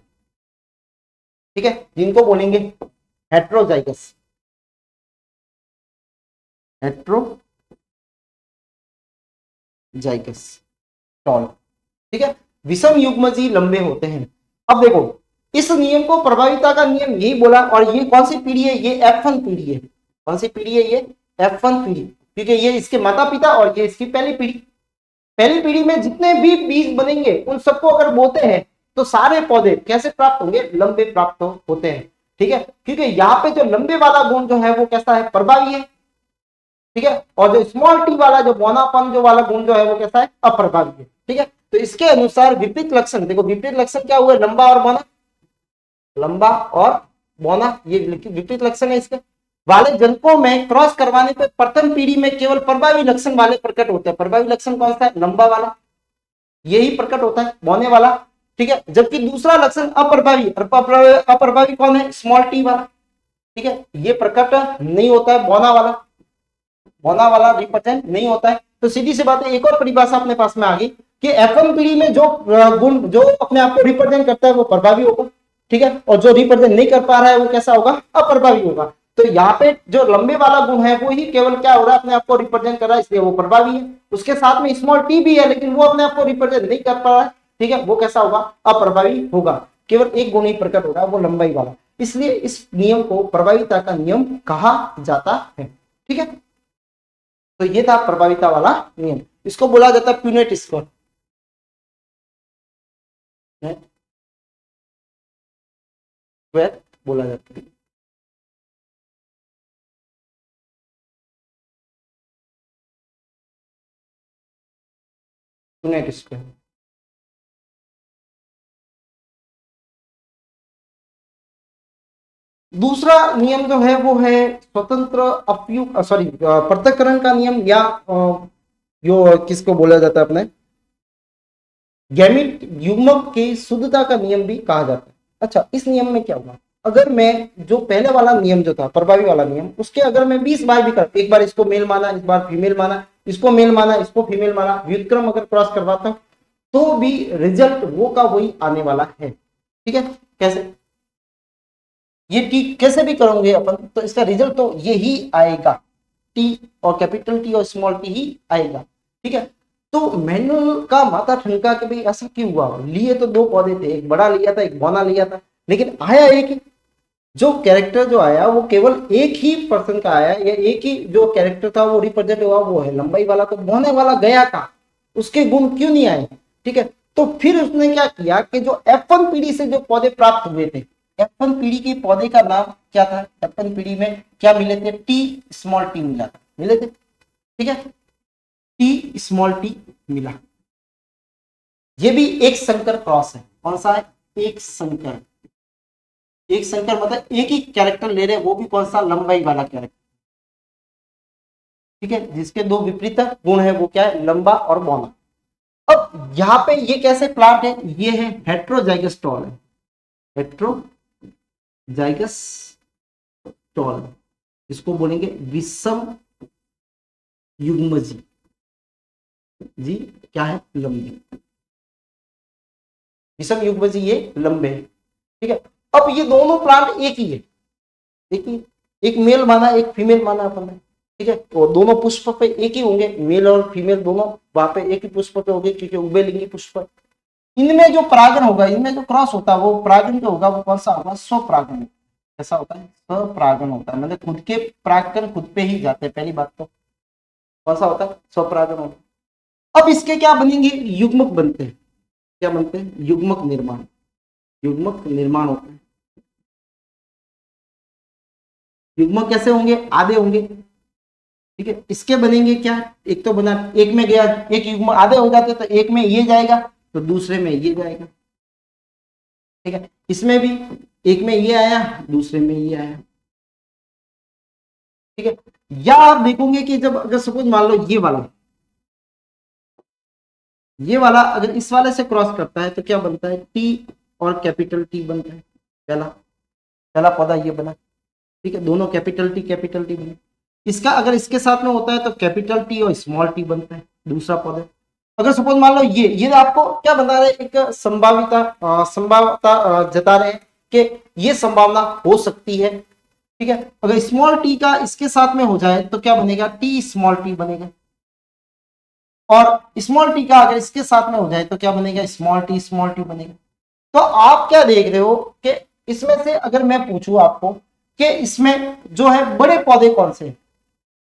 ठीक है, जिनको बोलेंगे हेट्रोजाइगस, हेट्रोजाइगस टॉल, ठीक है। विषम युग्मजी लंबे होते हैं। अब देखो इस नियम को प्रभाविता का नियम यही बोला, और ये कौन सी पीढ़ी है, ये F1 पीढ़ी है। कौन सी पीढ़ी है, ये F1 पीढ़ी, क्योंकि ये इसके माता पिता और ये इसकी पहली पीढ़ी। पहली पीढ़ी में जितने भी बीज बनेंगे उन सबको अगर बोते हैं तो सारे पौधे कैसे प्राप्त होंगे, लंबे प्राप्त होते हैं, ठीक है। क्योंकि यहाँ पे जो लंबे वाला गुण जो है वो कैसा है, प्रभावी है, ठीक है। और जो स्मॉल टी वाला, जो बौनापन जो वाला गुण जो है वो कैसा है, अप्रभावी है, ठीक है। तो इसके अनुसार विपरीत लक्षण, देखो विपरीत लक्षण क्या हुआ, लंबा और बौना, लंबा और बौना, ये विपरीत लक्षण है। इसके वाले जनकों में क्रॉस करवाने पे प्रथम पीढ़ी में केवल प्रभावी लक्षण वाले प्रकट होते हैं। प्रभावी लक्षण कौन सा है, लंबा वाला, यही प्रकट होता है, बौने वाला, ठीक है। जबकि दूसरा लक्षण अप्रभावी, अप्रभावी कौन है, स्मॉल टी वाला, ठीक है, ये प्रकट नहीं होता है, बौना वाला रिप्रेजेंट नहीं होता है। तो सीधी सी बात है, एक और परिभाषा अपने पास में आ गई कि F1 पीढ़ी में जो गुण जो अपने आप को रिप्रेजेंट करता है वो प्रभावी होगा, ठीक है, और जो रिप्रेजेंट नहीं कर पा रहा है वो कैसा होगा, अप्रभावी होगा। तो यहाँ पे जो लंबे वाला गुण है वो ही केवल क्या हो रहा है, अपने आप को रिप्रेजेंट कर रहा है, इसलिए वो प्रभावी है। उसके साथ में स्मॉल टी भी है, लेकिन वो अपने आप को रिप्रेजेंट नहीं कर पा रहा है, ठीक है, वो कैसा होगा, अप्रभावी होगा। केवल एक गुण ही प्रकट हो रहा है, वो लंबाई वाला, इसलिए इस नियम को प्रभाविता का नियम कहा जाता है, ठीक है। तो ये था प्रभाविता वाला नियम, इसको बोला जाता है प्यूनेट स्कोर, बोला जाता है। Punnett score. दूसरा नियम जो है वो है स्वतंत्र अपयुक्त सॉरी पृथक्करण का नियम, या जो किसको बोला जाता है अपने गैमीट युग्मक की शुद्धता का नियम भी कहा जाता है। अच्छा, इस नियम में क्या होगा, अगर मैं जो पहले वाला नियम जो था प्रभावी वाला नियम, उसके अगर मैं 20 बार भी कर, एक बार इसको मेल माना, इस बार फीमेल माना, इसको मेल माना, इसको फीमेल माना, व्युत्क्रम अगर क्रॉस करवाता हूं तो भी रिजल्ट वो का वही आने वाला है, ठीक है। कैसे, ये टी कैसे भी करोगे अपन तो इसका रिजल्ट तो ये ही आएगा, टी और कैपिटल टी और स्मॉल टी ही आएगा, ठीक है। तो मैनुअल का माथा ठनका के भाई ऐसा क्यों हुआ, लिए तो दो पौधे थे, एक बड़ा लिया था एक बौना लिया था, लेकिन आया एक ही, जो कैरेक्टर जो आया वो केवल एक ही पर्सन का आया, या एक ही जो कैरेक्टर था वो रिप्रेजेंट हुआ, वो है लंबाई वाला। तो बौने वाला गया था, उसके गुण क्यों नहीं आए, ठीक है। तो फिर उसने क्या किया कि जो F1 पीढ़ी से जो पौधे प्राप्त हुए थे, F1 पीढ़ी के पौधे का नाम क्या था, F1 पीढ़ी में क्या मिले थे, टी स्मॉल टी मिला था, मिले थे, ठीक है, टी स्मॉल टी मिला। ये भी एक संकर क्रॉस है, कौन सा है, एक संकर, एक संकर मतलब एक ही कैरेक्टर ले रहे, वो भी कौन सा, लंबाई वाला कैरेक्टर, ठीक है, जिसके दो विपरीत गुण है, वो क्या है, लंबा और बौना। अब यहाँ पे ये कैसे प्लांट है, ये है हेट्रोजाइगस टॉल है, हेट्रोजाइगस टॉल, इसको बोलेंगे विषम युग्मजी, जी क्या है, लंबे, विषम युग्मजी ये लंबे है, ठीक है। अब ये दोनों प्लांट एक ही है, एक ही, एक मेल माना एक फीमेल माना अपन ने, ठीक है, और दोनों पुष्प पे एक ही होंगे, मेल और फीमेल दोनों वहां पे एक ही पुष्प पे होंगे, क्योंकि उभयलिंगी पुष्प। इनमें जो परागण होगा, इनमें जो क्रॉस होता है, वो परागण जो होगा वो कौन सा होगा, स्वपरागण, ऐसा होता है, स्वपरागण होता है, मतलब खुद के परागण खुद पे ही जाते हैं, पहली बात तो कौन सा होता है, स्वपरागण होता है। अब इसके क्या बनेंगे, युग्मक बनते हैं, क्या बनते हैं, युग्मक निर्माण, युग्मक निर्माण होता है। युग्मक कैसे होंगे, आधे होंगे, ठीक है, इसके बनेंगे क्या, एक तो बना, एक में गया, एक युग्म आधे हो जाते तो एक में ये जाएगा तो दूसरे में ये जाएगा, ठीक है, इसमें भी एक में ये आया दूसरे में ये आया, ठीक है। या आप देखोगे कि जब अगर सपोज मान लो ये वाला अगर इस वाले से क्रॉस करता है तो क्या बनता है, टी और कैपिटल टी बनता है, पहला पौधा ये बना, ठीक है, दोनों कैपिटल टी बने। इसका अगर इसके साथ में होता है तो कैपिटल टी और स्मॉल टी बनता है, दूसरा पौधा। अगर सपोज मान लो ये आपको क्या बता रहे हैं, एक संभाव्यता जता रहे हैं कि ये संभावना हो सकती है, ठीक है। अगर स्मॉल टी का इसके साथ में हो जाए तो क्या बनेगा, टी स्मॉल टी बनेगा, और स्मॉल टी का अगर इसके साथ में हो जाए तो क्या बनेगा, स्मॉल टी बनेगा। तो आप क्या देख रहे हो कि इसमें से अगर मैं पूछूं आपको कि इसमें जो है बड़े पौधे कौन से हैं,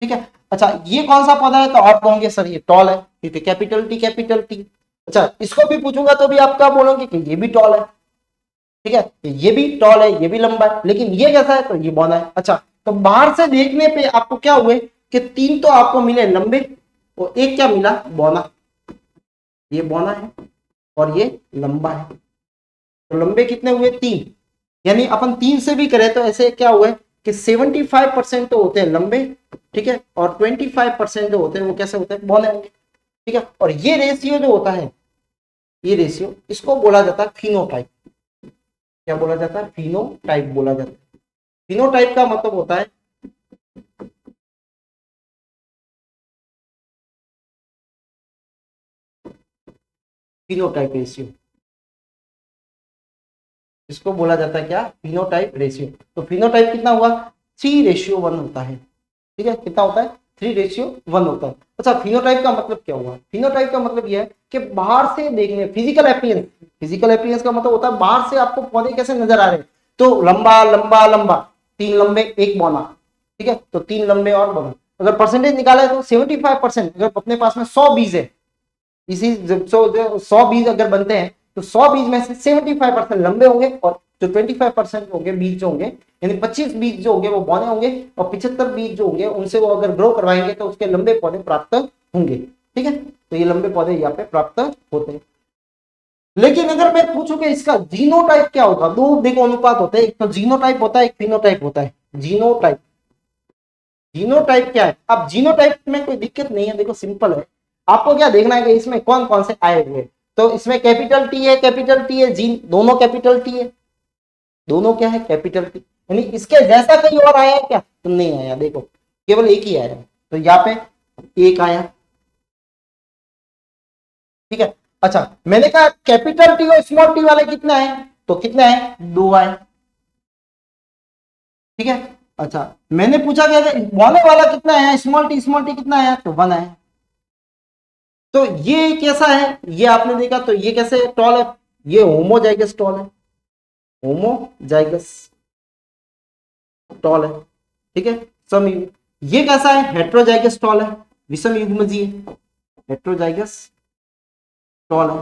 ठीक है, अच्छा ये कौन सा पौधा है, तो आप कहोगे सर ये टॉल है, क्योंकि कैपिटल टी। अच्छा इसको भी पूछूंगा तो भी आप क्या बोलोगे कि ये भी टॉल है, ठीक है, ये भी टॉल है, ये भी लंबा है, लेकिन ये कैसा है, तो ये बौना है। अच्छा तो बाहर से देखने पे आपको क्या हुए कि तीन तो आपको मिले लंबे और एक क्या मिला, बौना, ये बौना है और ये लंबा है। तो लंबे कितने हुए, तीन, यानी अपन तीन से भी करें तो ऐसे क्या हुआ कि 75% तो होते हैं लंबे, ठीक है, और 25% जो होते हैं वो कैसे होते हैं, बौने होंगे, ठीक है। और ये रेशियो जो होता है, ये रेशियो, इसको बोला जाता है फिनोटाइप, क्या बोला जाता है, फिनोटाइप बोला जाता है, फिनोटाइप का मतलब होता है फिनोटाइप रेशियो, इसको बोला जाता है क्या, फिनोटाइप रेशियो। तो फिनोटाइप कितना हुआ, 3:1 होता है। ठीक है, कितना होता है, 3:1 होता है। अच्छा, फिनोटाइप का मतलब क्या हुआ, फिनोटाइप का मतलब यह है कि बाहर से देखने, फिजिकल अपीयरेंस, फिजिकल अपीयरेंस का मतलब होता है बाहर से आपको पौधे कैसे नजर आ रहे हैं, तो लंबा लंबा लंबा, 3 लंबे 1 बौना। ठीक है, तो 3 लंबे और बौना। अगर परसेंटेज निकाला है तो 75%, अगर अपने पास में 100 बीज है, इसी जब 100 बीज अगर बनते हैं तो 100 बीज में से 75% लंबे होंगे, और जो 25% होंगे बीज जो होंगे, यानी 25 बीज जो होंगे वो बौने होंगे, और 75 बीज जो होंगे उनसे वो अगर ग्रो करवाएंगे तो उसके लंबे पौधे प्राप्त होंगे। ठीक है, तो ये लंबे पौधे यहाँ पे प्राप्त होते हैं। लेकिन अगर मैं पूछूं कि इसका जीनोटाइप क्या होगा, दो देखो अनुपात होते हैं, एक तो जीनोटाइप होता है, एक फिनोटाइप होता है। जीनोटाइप, जीनोटाइप क्या है, अब जीनोटाइप में कोई दिक्कत नहीं है, देखो सिंपल है। आपको क्या देखना है कि इसमें कौन कौन से आए हुए हैं। तो इसमें कैपिटल टी है, कैपिटल टी है, जीन दोनों कैपिटल टी है, दोनों क्या है, कैपिटल टी। यानी इसके जैसा कहीं और आया क्या, तो नहीं आया, देखो केवल एक ही आया। तो यहाँ पे एक आया। ठीक है, अच्छा मैंने कहा कैपिटल टी और स्मॉल टी वाले कितने आए, तो कितने आए, 2 आए। ठीक है, अच्छा मैंने पूछा कि वाले वाला कितना आया, स्मॉल टी कितना आया, तो 1 आया। तो ये कैसा है, ये आपने देखा, तो ये कैसे टॉल है, ये होमोजाइगस टॉल है, होमोजाइगस टॉल है। ठीक है, समयुग। ये कैसा है, हेट्रोजाइगस टॉल है, विषम युग्मजीय है, हेट्रोजाइगस टॉल है।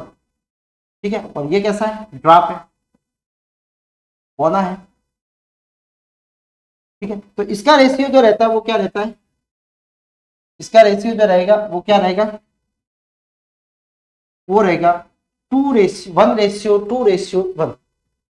ठीक है, और ये कैसा है, ड्राप है, पौना है। ठीक है, तो इसका रेशियो जो रहता है वो क्या रहता है, इसका रेशियो जो रहेगा वो क्या रहेगा, वो रहेगा 1:2:1।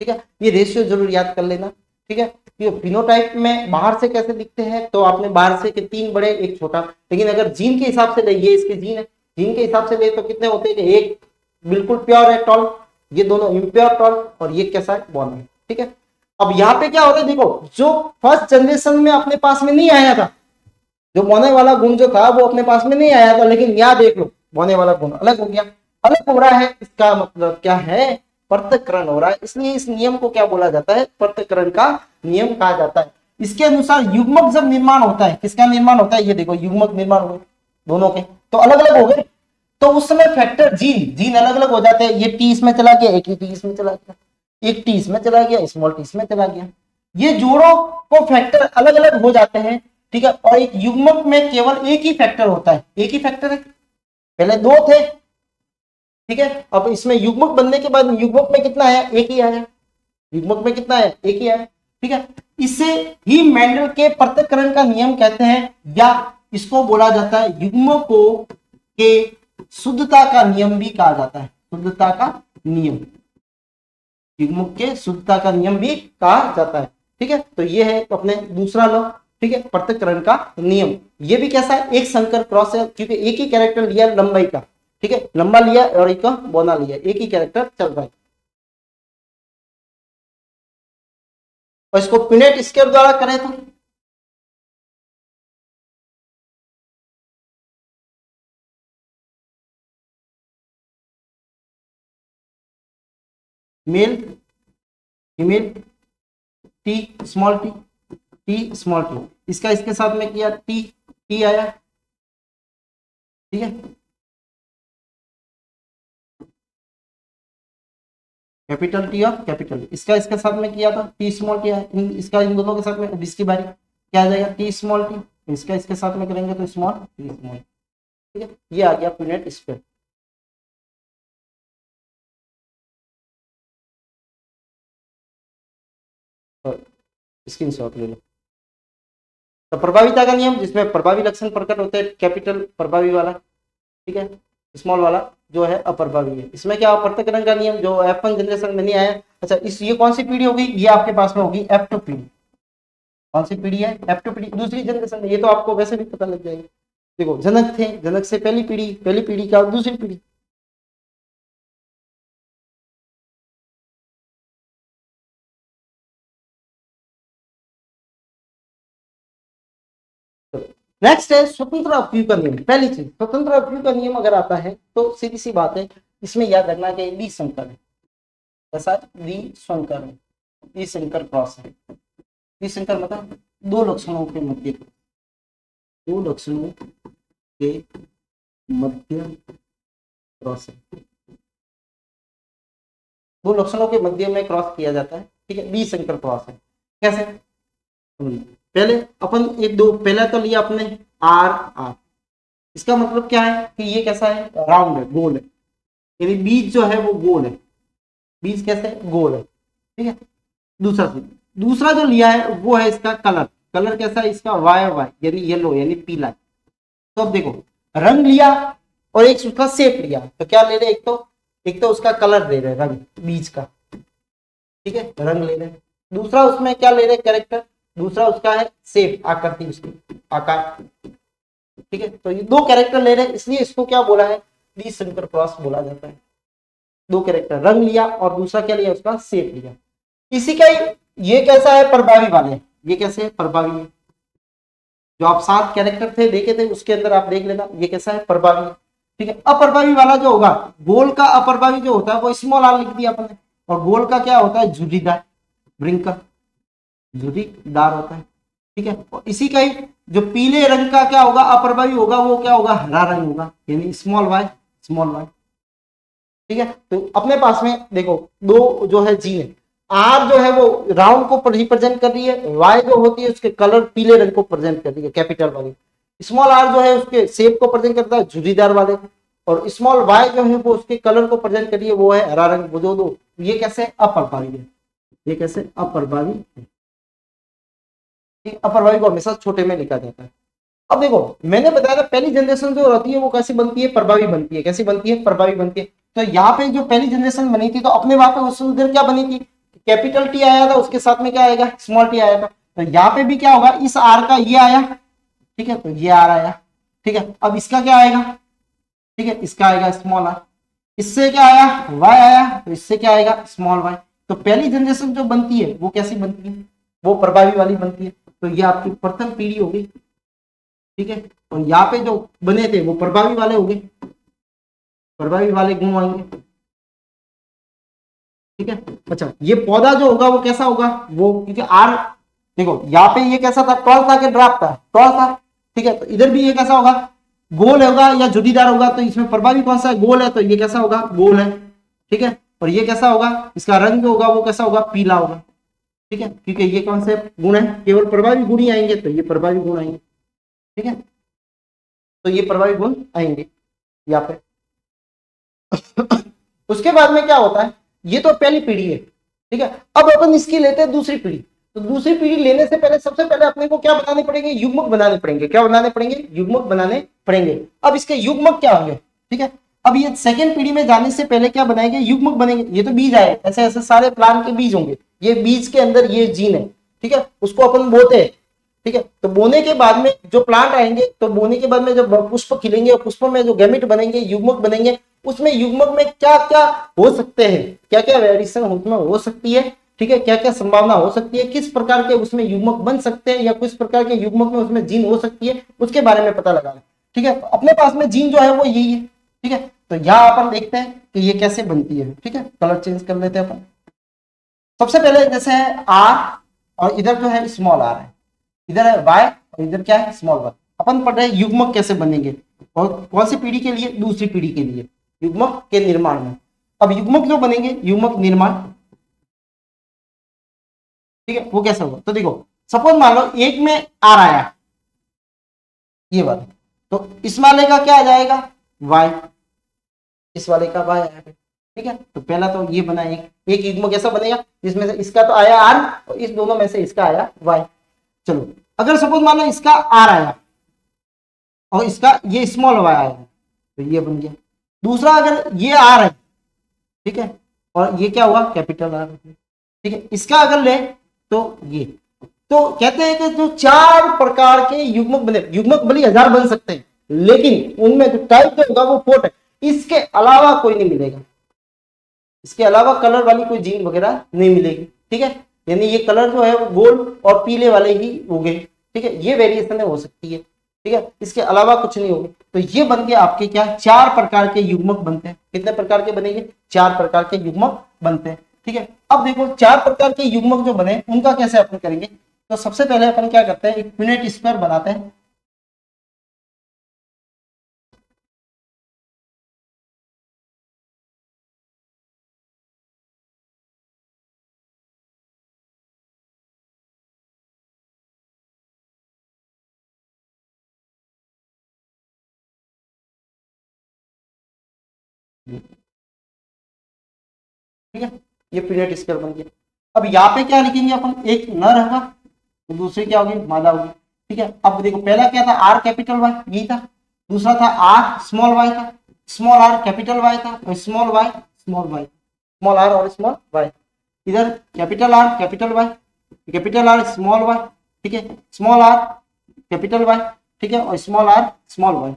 ठीक है, ये रेशियो जरूर याद कर लेना। ठीक है, ये फिनोटाइप में बाहर से कैसे दिखते हैं, तो आपने बाहर से के 3 बड़े एक छोटा, लेकिन अगर जीन के हिसाब से ले, ये इसके जीन है, जीन के हिसाब से ले तो कितने होते हैं, कि एक बिल्कुल प्योर है टॉल, ये दोनों इम्प्योर टॉल, और ये कैसा है, बॉन है। ठीक है, अब यहाँ पे क्या होता है, देखो जो फर्स्ट जनरेशन में अपने पास में नहीं आया था, जो बोने वाला गुण जो था वो अपने पास में नहीं आया था, लेकिन यहाँ देख लो बोने वाला गुण अलग हो गया। अलग हो रहा है, इसका मतलब क्या है, पृथक्करण हो रहा है, इसलिए इस नियम को क्या बोला जाता है, पृथक्करण का नियम कहा जाता है। इसके अनुसार युग्मक जब निर्माण होता है, किसका निर्माण होता है, ये देखो युग्मक निर्माण हुए दोनों के, तो अलग अलग हो गए, तो उस समय फैक्टर जीन जीन अलग अलग हो जाते हैं। ये टी इसमें चला गया, एक ही टी इसमें चला गया, एक टी इसमें चला गया, स्मॉल टी इसमें चला गया, ये जोड़ों को फैक्टर अलग अलग हो जाते हैं। ठीक है, और एक युग्मक में केवल एक ही फैक्टर होता है, एक ही फैक्टर है, पहले 2 थे। ठीक है, अब इसमें युग्मक बनने के बाद युग्मक में कितना आया, एक ही आया, युग्मक में कितना आया, एक ही आया। ठीक है, इसे ही मेंडल के पृथक्करण का नियम कहते हैं, या इसको बोला जाता है युग्मकों के शुद्धता का नियम भी कहा जाता है, शुद्धता का नियम, युग्मक के शुद्धता का नियम भी कहा जाता है। ठीक है, तो ये है अपने दूसरा लॉ। ठीक है, पृथक्करण का नियम, ये भी कैसा है, एक संकर क्रॉस है, क्योंकि एक ही कैरेक्टर लिया लंबाई का। ठीक है, लंबा लिया और एक बौना लिया, एक ही कैरेक्टर चल रहा है, और इसको पिनेट स्केयर द्वारा करें तो male female, T small T, T small T, इसका इसके साथ में किया, टी टी आया। ठीक है, कैपिटल टी और कैपिटल टी, इसका इसके साथ में किया था, टी स्मॉल टी आया, इसका इन दोनों के साथ में, इसकी बारी क्या आ जाएगा, टी स्मॉल टी, इसका इसके साथ में करेंगे तो स्मॉल टी स्मॉल। ठीक है, ये आ गया पिनेट स्क्वायर। स्क्रीनशॉट ले लो। तो प्रभाविता का नियम, जिसमें प्रभावी लक्षण प्रकट होते हैं, कैपिटल प्रभावी वाला, ठीक है, स्मॉल वाला जो है अप्रभावी है। इसमें क्या, पृथक्करण का नियम जो F1 जनरेशन में नहीं आया। अच्छा, इस ये कौन सी पीढ़ी होगी, ये आपके पास में होगी F2 पीढ़ी। कौन सी पीढ़ी है, F2 पीढ़ी, दूसरी जनरेशन में, ये तो आपको वैसे भी पता लग जाएगा। देखो जनक थे, जनक से पहली पीढ़ी क्या, दूसरी पीढ़ी। नेक्स्ट है स्वतंत्र अपव्यय का नियम। पहली चीज, स्वतंत्र अपव्यय का नियम अगर आता है तो सीधी सी बात है, इसमें याद रखना कि द्विसंकर है। ऐसा द्विसंकर है, द्विसंकर क्रॉस है। द्विसंकर मतलब दो लक्षणों के मध्य, दो लक्षणों के मध्य क्रॉस है, दो लक्षणों के मध्य में क्रॉस किया जाता है, ठीक है, द्विसंकर क्रॉस है। कैसे? पहले अपन एक दो, पहला तो लिया अपने आर आर, इसका मतलब क्या है कि ये कैसा है, राउंड है, गोल है, यानी बीज जो है वो गोल है, बीज कैसे है, गोल है, ठीक है। दूसरा जो लिया है वो है इसका कलर, कलर कैसा है इसका, वाई वाई यानी येलो यानी पीला। तो अब देखो रंग लिया और एक उसका शेप लिया, तो क्या ले रहे, एक तो उसका कलर ले रहे रंग बीज का, ठीक है, रंग ले रहे। दूसरा उसमें क्या ले रहे, कैरेक्टर, दूसरा उसका है शेप, आकृति, उसकी आकार, ठीक है। तो ये दो कैरेक्टर ले रहे हैं, इसलिए इसको क्या बोला है, द्विसंकर क्रॉस बोला जाता है। दो कैरेक्टर, रंग लिया और दूसरा क्या लिया, उसका शेप लिया। इसी का ये कैसा है, प्रभावी वाले, ये कैसे है, प्रभावी है। जो आप 7 कैरेक्टर थे देखे थे उसके अंदर आप देख लेना, ये कैसा है, प्रभावी है, ठीक है। अप्रभावी वाला जो होगा, गोल का अप्रभावी जो होता है वो स्मॉल आर लिख दिया अपने, और गोल का क्या होता है, झुर्रीदार, व्रिंकल, झुर्रीदार होता है, ठीक है। और इसी का ही जो पीले रंग का क्या होगा, अप्रभावी होगा, वो क्या होगा, हरा रंग होगा, यानी स्मॉल वाई, ठीक है। तो अपने पास में देखो दो जो है जीन है, आर जो है वो राउंड को रिप्रेजेंट कर रही है, वाई जो होती है उसके कलर पीले रंग को प्रेजेंट कर रही है, कैपिटल वाली। स्मॉल आर जो है उसके शेप को प्रेजेंट करता है, झुर्रीदार वाले, और स्मॉल वाई जो है वो उसके कलर को प्रेजेंट कर रही है, वो है हरा रंग। वो जो दो, ये कैसे अप्रभावी है, ये कैसे अप्रभावी है, अप्रभावी को हमेशा छोटे में लिखा जाता है। अब देखो मैंने बताया था पहली जनरेशन जो होती है वो कैसी बनती है, प्रभावी बनती है। कैसी बनती है, प्रभावी बनती है। तो यहाँ पे जो पहली जनरेशन बनी थी तो अपने वहां पे उस उधर क्या बनी थी, कैपिटल टी आया था, उसके साथ में क्या आएगा, स्मॉल टी आया था। तो यहाँ पे भी क्या होगा, इस आर का ये आया, ठीक है, तो ये आर आया, ठीक है। अब इसका क्या आएगा, ठीक है, इसका आएगा स्मॉल आर। इससे क्या आया, वाई आया, तो इससे क्या आएगा, स्मॉल वाई। तो पहली जनरेशन जो बनती है वो कैसी बनती है, वो प्रभावी वाली बनती है। तो ये आपकी प्रथम पीढ़ी होगी, ठीक है। और यहाँ पे जो बने थे वो प्रभावी वाले हो गए, प्रभावी वाले गुण आएंगे, ठीक है। अच्छा ये पौधा जो होगा वो कैसा होगा, वो क्योंकि आर देखो यहाँ पे ये कैसा था, टॉल था कि ड्राप था, टॉल था, ठीक है। तो इधर भी ये कैसा होगा, गोल होगा या झुर्रीदार होगा। तो इसमें प्रभावी कौन सा है, गोल है, तो ये कैसा होगा, गोल है, ठीक है। और ये कैसा होगा, इसका रंग जो होगा वो कैसा होगा, पीला होगा, ठीक है, क्योंकि ये कौन से गुण है, केवल प्रभावी गुण ही आएंगे, तो ये प्रभावी गुण आएंगे, ठीक है। तो ये प्रभावी गुण आएंगे यहाँ पे। उसके बाद में क्या होता है, ये तो पहली पीढ़ी है, ठीक है। अब अपन इसकी लेते हैं दूसरी पीढ़ी। तो दूसरी पीढ़ी लेने से पहले सबसे पहले अपने को क्या बनाने पड़ेंगे, युग्मक बनाने पड़ेंगे। क्या बनाने पड़ेंगे, युग्मक बनाने पड़ेंगे। अब इसके युग्मक क्या होंगे, ठीक है। अब ये सेकंड पीढ़ी में जाने से पहले क्या बनाएंगे, युग्मक बनेंगे। ये तो बीज आए, ऐसे ऐसे सारे प्लांट के बीज होंगे, ये बीज के अंदर ये जीन है, ठीक है, उसको अपन बोते हैं, ठीक है। तो बोने के बाद में जो प्लांट आएंगे, तो बोने के बाद में जब पुष्प खिलेंगे और पुष्प में जो गैमेट बनेंगे, युग्मक बनेंगे, उसमें युग्मक में क्या क्या हो सकते हैं, क्या क्या वेरिएशन उसमें हो सकती है, ठीक है, क्या क्या संभावना हो सकती है, किस प्रकार के उसमें युग्मक बन सकते हैं या किस प्रकार के युग्मक में उसमें जीन हो सकती है, उसके बारे में पता लगाना, ठीक है। तो अपने पास में जीन जो है वो यही है, ठीक है। तो यहाँ अपन देखते हैं कि ये कैसे बनती है, ठीक है। कलर चेंज कर लेते हैं अपन। सबसे पहले जैसे है आर, और इधर जो है स्मॉल आर है, इधर है वाई और इधर क्या है, स्मॉल वाई। अपन पढ़ रहे हैं युग्मक कैसे बनेंगे, और कौन सी पीढ़ी के लिए, दूसरी पीढ़ी के लिए, युग्मक के निर्माण में। अब युग्मक जो बनेंगे, युग्मक निर्माण, ठीक है, वो कैसे होगा। तो देखो सपोज मान लो एक में आर आया, ये वाला, तो इस वाले का क्या आ जाएगा, वाई, इस वाले का वाई आएगा, ठीक है। तो पहला तो ये बना एक युग्मक कैसा बनेगा, जिसमें से इसका तो आया आर और इस दोनों में से इसका आया वाई। चलो अगर सपोज मान लो इसका आर आया और इसका ये स्मॉल वाई आया, तो ये बन गया। दूसरा अगर ये आर है, ठीक है, और ये क्या हुआ, कैपिटल आर, ठीक है। इसका अगर ले तो ये, तो कहते हैं कि जो 4 प्रकार के युग्मक बने, युग्मक भले 1000 बन सकते हैं, लेकिन उनमें जो टाइप जो होगा वो 4 है, इसके अलावा कोई नहीं मिलेगा, इसके अलावा कलर वाली कोई जीन वगैरह नहीं मिलेगी, ठीक है। यानी ये कलर जो है वो गोल और पीले वाले ही हो गए, ठीक है। ये वेरिएशन हो सकती है, ठीक है, इसके अलावा कुछ नहीं होगी। तो ये बन गए आपके क्या, 4 प्रकार के युग्मक बनते हैं। कितने प्रकार के बनेंगे, 4 प्रकार के युग्मक बनते हैं। ठीक है, अब देखो 4 प्रकार के युग्मक जो बने उनका कैसे अपन करेंगे। तो सबसे पहले अपन क्या करते हैं, एक यूनिट स्क्वायर बनाते हैं। ठीक है, ये पीरियड स्क्वायर बन गया। अब यहाँ पे क्या लिखेंगे अपन, एक नर होगा तो दूसरी क्या होगी, मादा होगी। ठीक है, अब देखो पहला क्या था, आर कैपिटल वाई, यही था। दूसरा था आर स्मॉल वाई था, स्मॉल आर कैपिटल वाई था, और small Y small Y, small R और स्मॉल वाई। इधर capital R capital Y, capital R small Y, ठीक है, स्मॉल आर कैपिटल वाई, ठीक है, और स्मॉल आर स्मॉल वाई।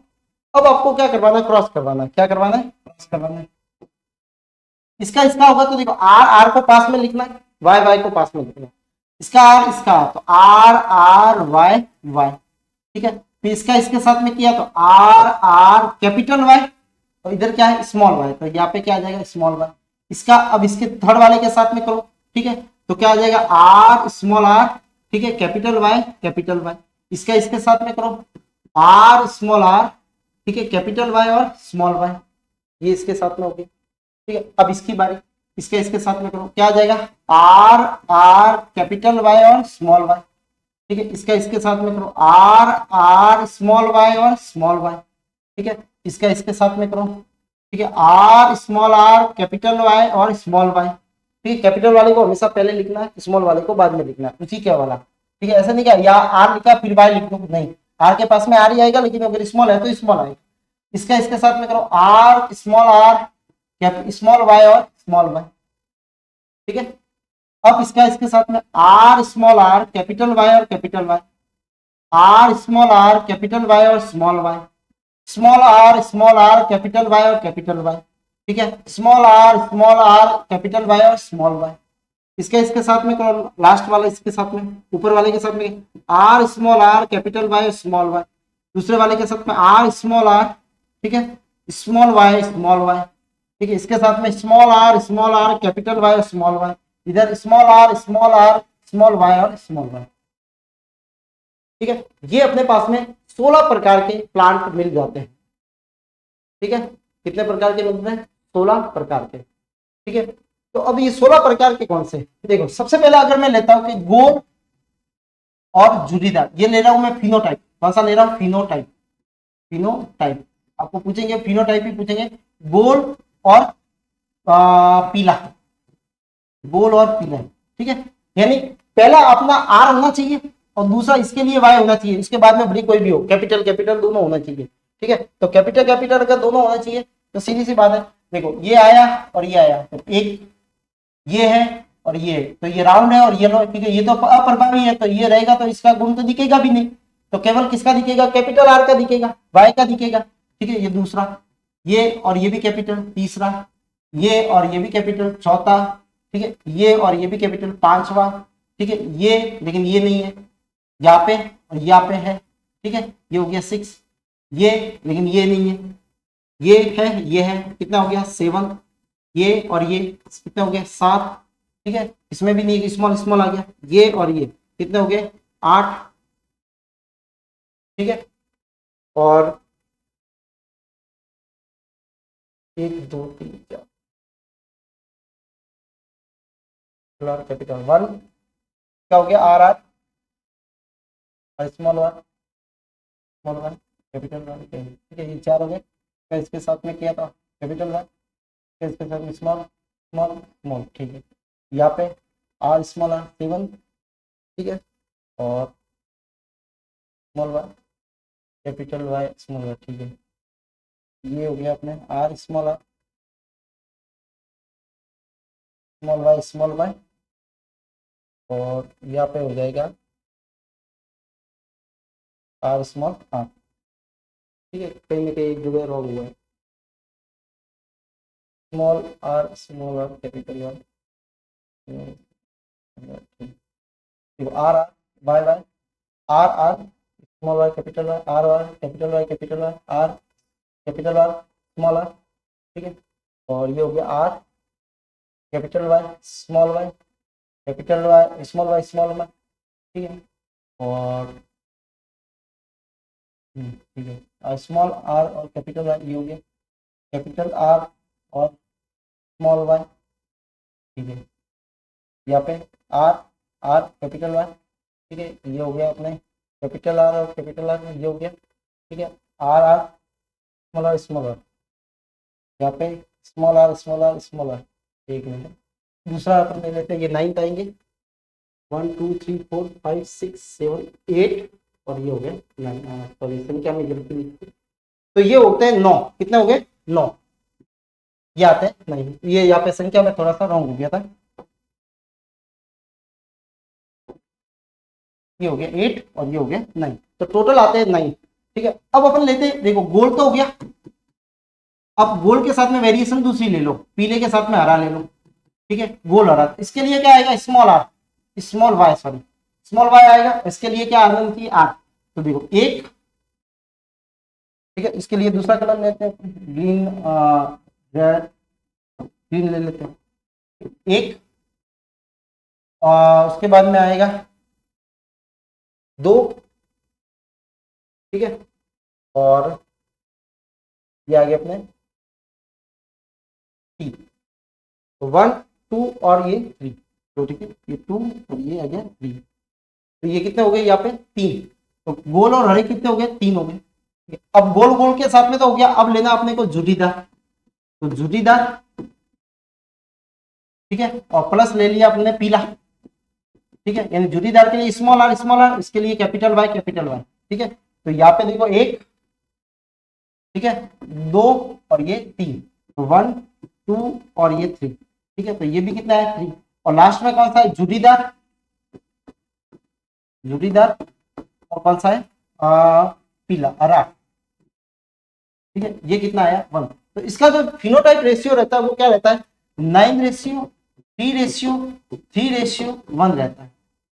अब आपको क्या करवाना है, क्रॉस करवाना है। क्या करवाना है, क्रॉस करवाना है। इसका इसका होगा तो देखो आर आर को पास में लिखना है, वाई वाई को पास में लिखना है। इसका आर इसका तो आर आर वाई वाई, ठीक है। फिर इसका इसके साथ में किया तो आर आर कैपिटल वाई, और इधर क्या है, स्मॉल वाई, तो यहाँ पे क्या आ जाएगा, स्मॉल वाई। इसका अब इसके थर्ड वाले के साथ में करो, ठीक है, तो क्या आ जाएगा, आर स्मॉल आर, ठीक है, कैपिटल वाई कैपिटल वाई। इसका इसके साथ में करो, आर स्मॉल आर, ठीक है, कैपिटल वाई और स्मॉल वाई, ये इसके साथ में हो गया। ठीक है, अब इसकी बारी, इसके इसके साथ में करो, क्या आ जाएगा, आर आर कैपिटल वाई और स्मॉल वाई, ठीक है। इसका इसके साथ में करो, आर आर स्मॉल वाई और स्मॉल वाई, ठीक है। इसका इसके साथ में करो, ठीक है, R small R capital Y और स्मॉल वाई, ठीक है। कैपिटल वाले को हमेशा पहले लिखना है, स्मॉल वाले को बाद में लिखना है, उसी क्या वाला, ठीक है। ऐसा नहीं क्या या आर लिखा फिर वाई लिख दो, नहीं, आर के पास में आर ही आएगा, लेकिन अगर स्मॉल है तो स्मॉल आएगा। इसका इसके साथ में करो, R small R small Y और स्मॉल वाई, ठीक है। अब इसका इसके साथ में R small R capital Y और capital Y, R small R capital Y और small Y, small R capital Y और कैपिटल वाई, ठीक है। स्मॉल आर कैपिटल वाई और स्मॉल वाई। इसके इसके साथ में करो, लास्ट वाला इसके साथ में, ऊपर वाले के साथ में R small R capital Y और स्मॉल वाई, दूसरे वाले के साथ में आर स्मॉल आर, ठीक है, स्मॉल वाई स्मॉल वाई, ठीक है। इसके साथ में स्मॉल आर कैपिटल वाई और स्मॉल वाई, इधर स्मॉल आर स्मॉल वाई और स्मॉल वाई, ठीक है। ये अपने पास में 16 प्रकार के प्लांट मिल जाते हैं, ठीक है। कितने प्रकार के मिलते हैं, 16 प्रकार के, ठीक है। तो अब ये 16 प्रकार के कौन से, देखो सबसे पहले अगर मैं लेता हूं कि गोल और जुड़ीदार, ये ले रहा हूं मैं फिनोटाइप, कौन सा ले रहा हूं, फिनोटाइप, फिनोटाइप। आपको पूछेंगे फिनोटाइप ही पूछेंगे, गोल और पीला, गोल और पीला, ठीक है। यानी पहला अपना आर होना चाहिए और दूसरा इसके लिए वाई होना चाहिए, इसके बाद में बड़ी कोई भी हो, कैपिटल कैपिटल दोनों होना चाहिए, ठीक है। तो कैपिटल कैपिटल अगर दोनों होना चाहिए तो सीधी सी बात है, देखो ये आया और ये आया, तो एक ये है और ये है, तो ये राउंड है और ये लो, ठीक है। ये तो अप्रभावी है, तो ये रहेगा तो इसका गुण तो दिखेगा भी नहीं, तो केवल किसका दिखेगा, कैपिटल आर का दिखेगा, वाई का दिखेगा, ठीक है। ये दूसरा, ये और ये भी कैपिटल, तीसरा ये और ये भी कैपिटल, चौथा, ठीक है, ये और ये भी कैपिटल, पांचवा, ठीक है। ये लेकिन ये नहीं है यहाँ पे और यहाँ पे है, ठीक है, ये हो गया 6, ये लेकिन ये नहीं है, ये है, कितना हो गया 7, ये और ये कितना हो गया 7, ठीक है। इसमें भी नहीं, स्मॉल स्मॉल आ गया, ये और ये कितने हो गए 8, ठीक है। और 1 2 3 4 कैपिटल 1 क्या हो गया आर आर, और स्मॉल वन कैपिटल वन, ठीक है। ये 4 हो गए। मैं इसके साथ में किया था कैपिटल वन, इसके साथ में स्मॉल स्मॉल स्मॉल, ठीक है। यहाँ पे आर स्मॉल आर 7, ठीक है, और small Y capital Y small Y, ठीक है। ये हो गया अपने R small R small Y, और यहाँ पे हो जाएगा आर स्मॉल आर, ठीक है। कहीं ना कहीं जगह रॉन्ग हुआ है, small R capital one, R R Y Y, R R small Y capital Y, R Y capital Y capital Y, R capital R small R, ठीक है। और ये हो गया R capital Y small Y capital Y small Y, ठीक है। और ठीक है, स्मॉल आर और कैपिटल वाई ये हो गया कैपिटल आर और स्मॉल वाई, ठीक है। यहाँ पे आर आर कैपिटल वाई, ठीक है, ये हो गया अपने कैपिटल आर और कैपिटल आर ये हो गया, ठीक है। आर आर स्मॉल आर, यहाँ पे small R small R small R. एक मिनट, दूसरा अपन ले लेते हैं, ये 9 आएंगे 1 2 3 4 5 6 7 8 और ये हो गया 9, सॉरी संख्या में गलती लिखी, तो ये होते हैं 9। कितने हो गए 9, ये आते हैं नहीं, ये यहाँ पे संख्या में थोड़ा सा रॉन्ग हो गया था, ये हो गया 8 और ये हो गया 9, तो टोटल आते हैं 9, ठीक है। अब अपन लेते हैं, देखो गोल तो हो गया, अब गोल के साथ में वेरिएशन दूसरी ले लो, पीले के साथ में हरा ले लो, ठीक है, गोल हरा। इसके लिए क्या आएगा small R small Y, sorry small Y आएगा, इसके लिए क्या आना चाहिए आर, तो देखो एक, ठीक है। इसके लिए दूसरा कलर लेते हैं ग्रीन, रेड ग्रीन ले लेते हैं एक, उसके बाद में आएगा 2, ठीक है, और ये आ गया अपने 3, तो 1 2 और ये 3, तो ठीक है, ये 2 और ये आ गया 3, तो ये कितने हो गए यहाँ पे 3, तो गोल और हरे कितने हो गए 3 हो गए। अब गोल गोल के साथ में तो हो गया, अब लेना अपने को जुटीदार, तो जुटीदार, ठीक है, और प्लस ले लिया अपने पीला, ठीक है, यानी जुटीदार के लिए स्मॉल आर, इसके लिए कैपिटल वाई, ठीक है। तो यहाँ पे देखो 1, ठीक है, 2 और ये 3, तो 1 2 और ये 3, ठीक है, तो ये भी कितना है 3, और लास्ट में कौन सा है जुटीदार, और कौन सा है पीला हरा, ठीक है, ये कितना आया 1। तो इसका जो फिनोटाइप रेशियो रहता है वो क्या रहता है 9:3:3:1 रहता है,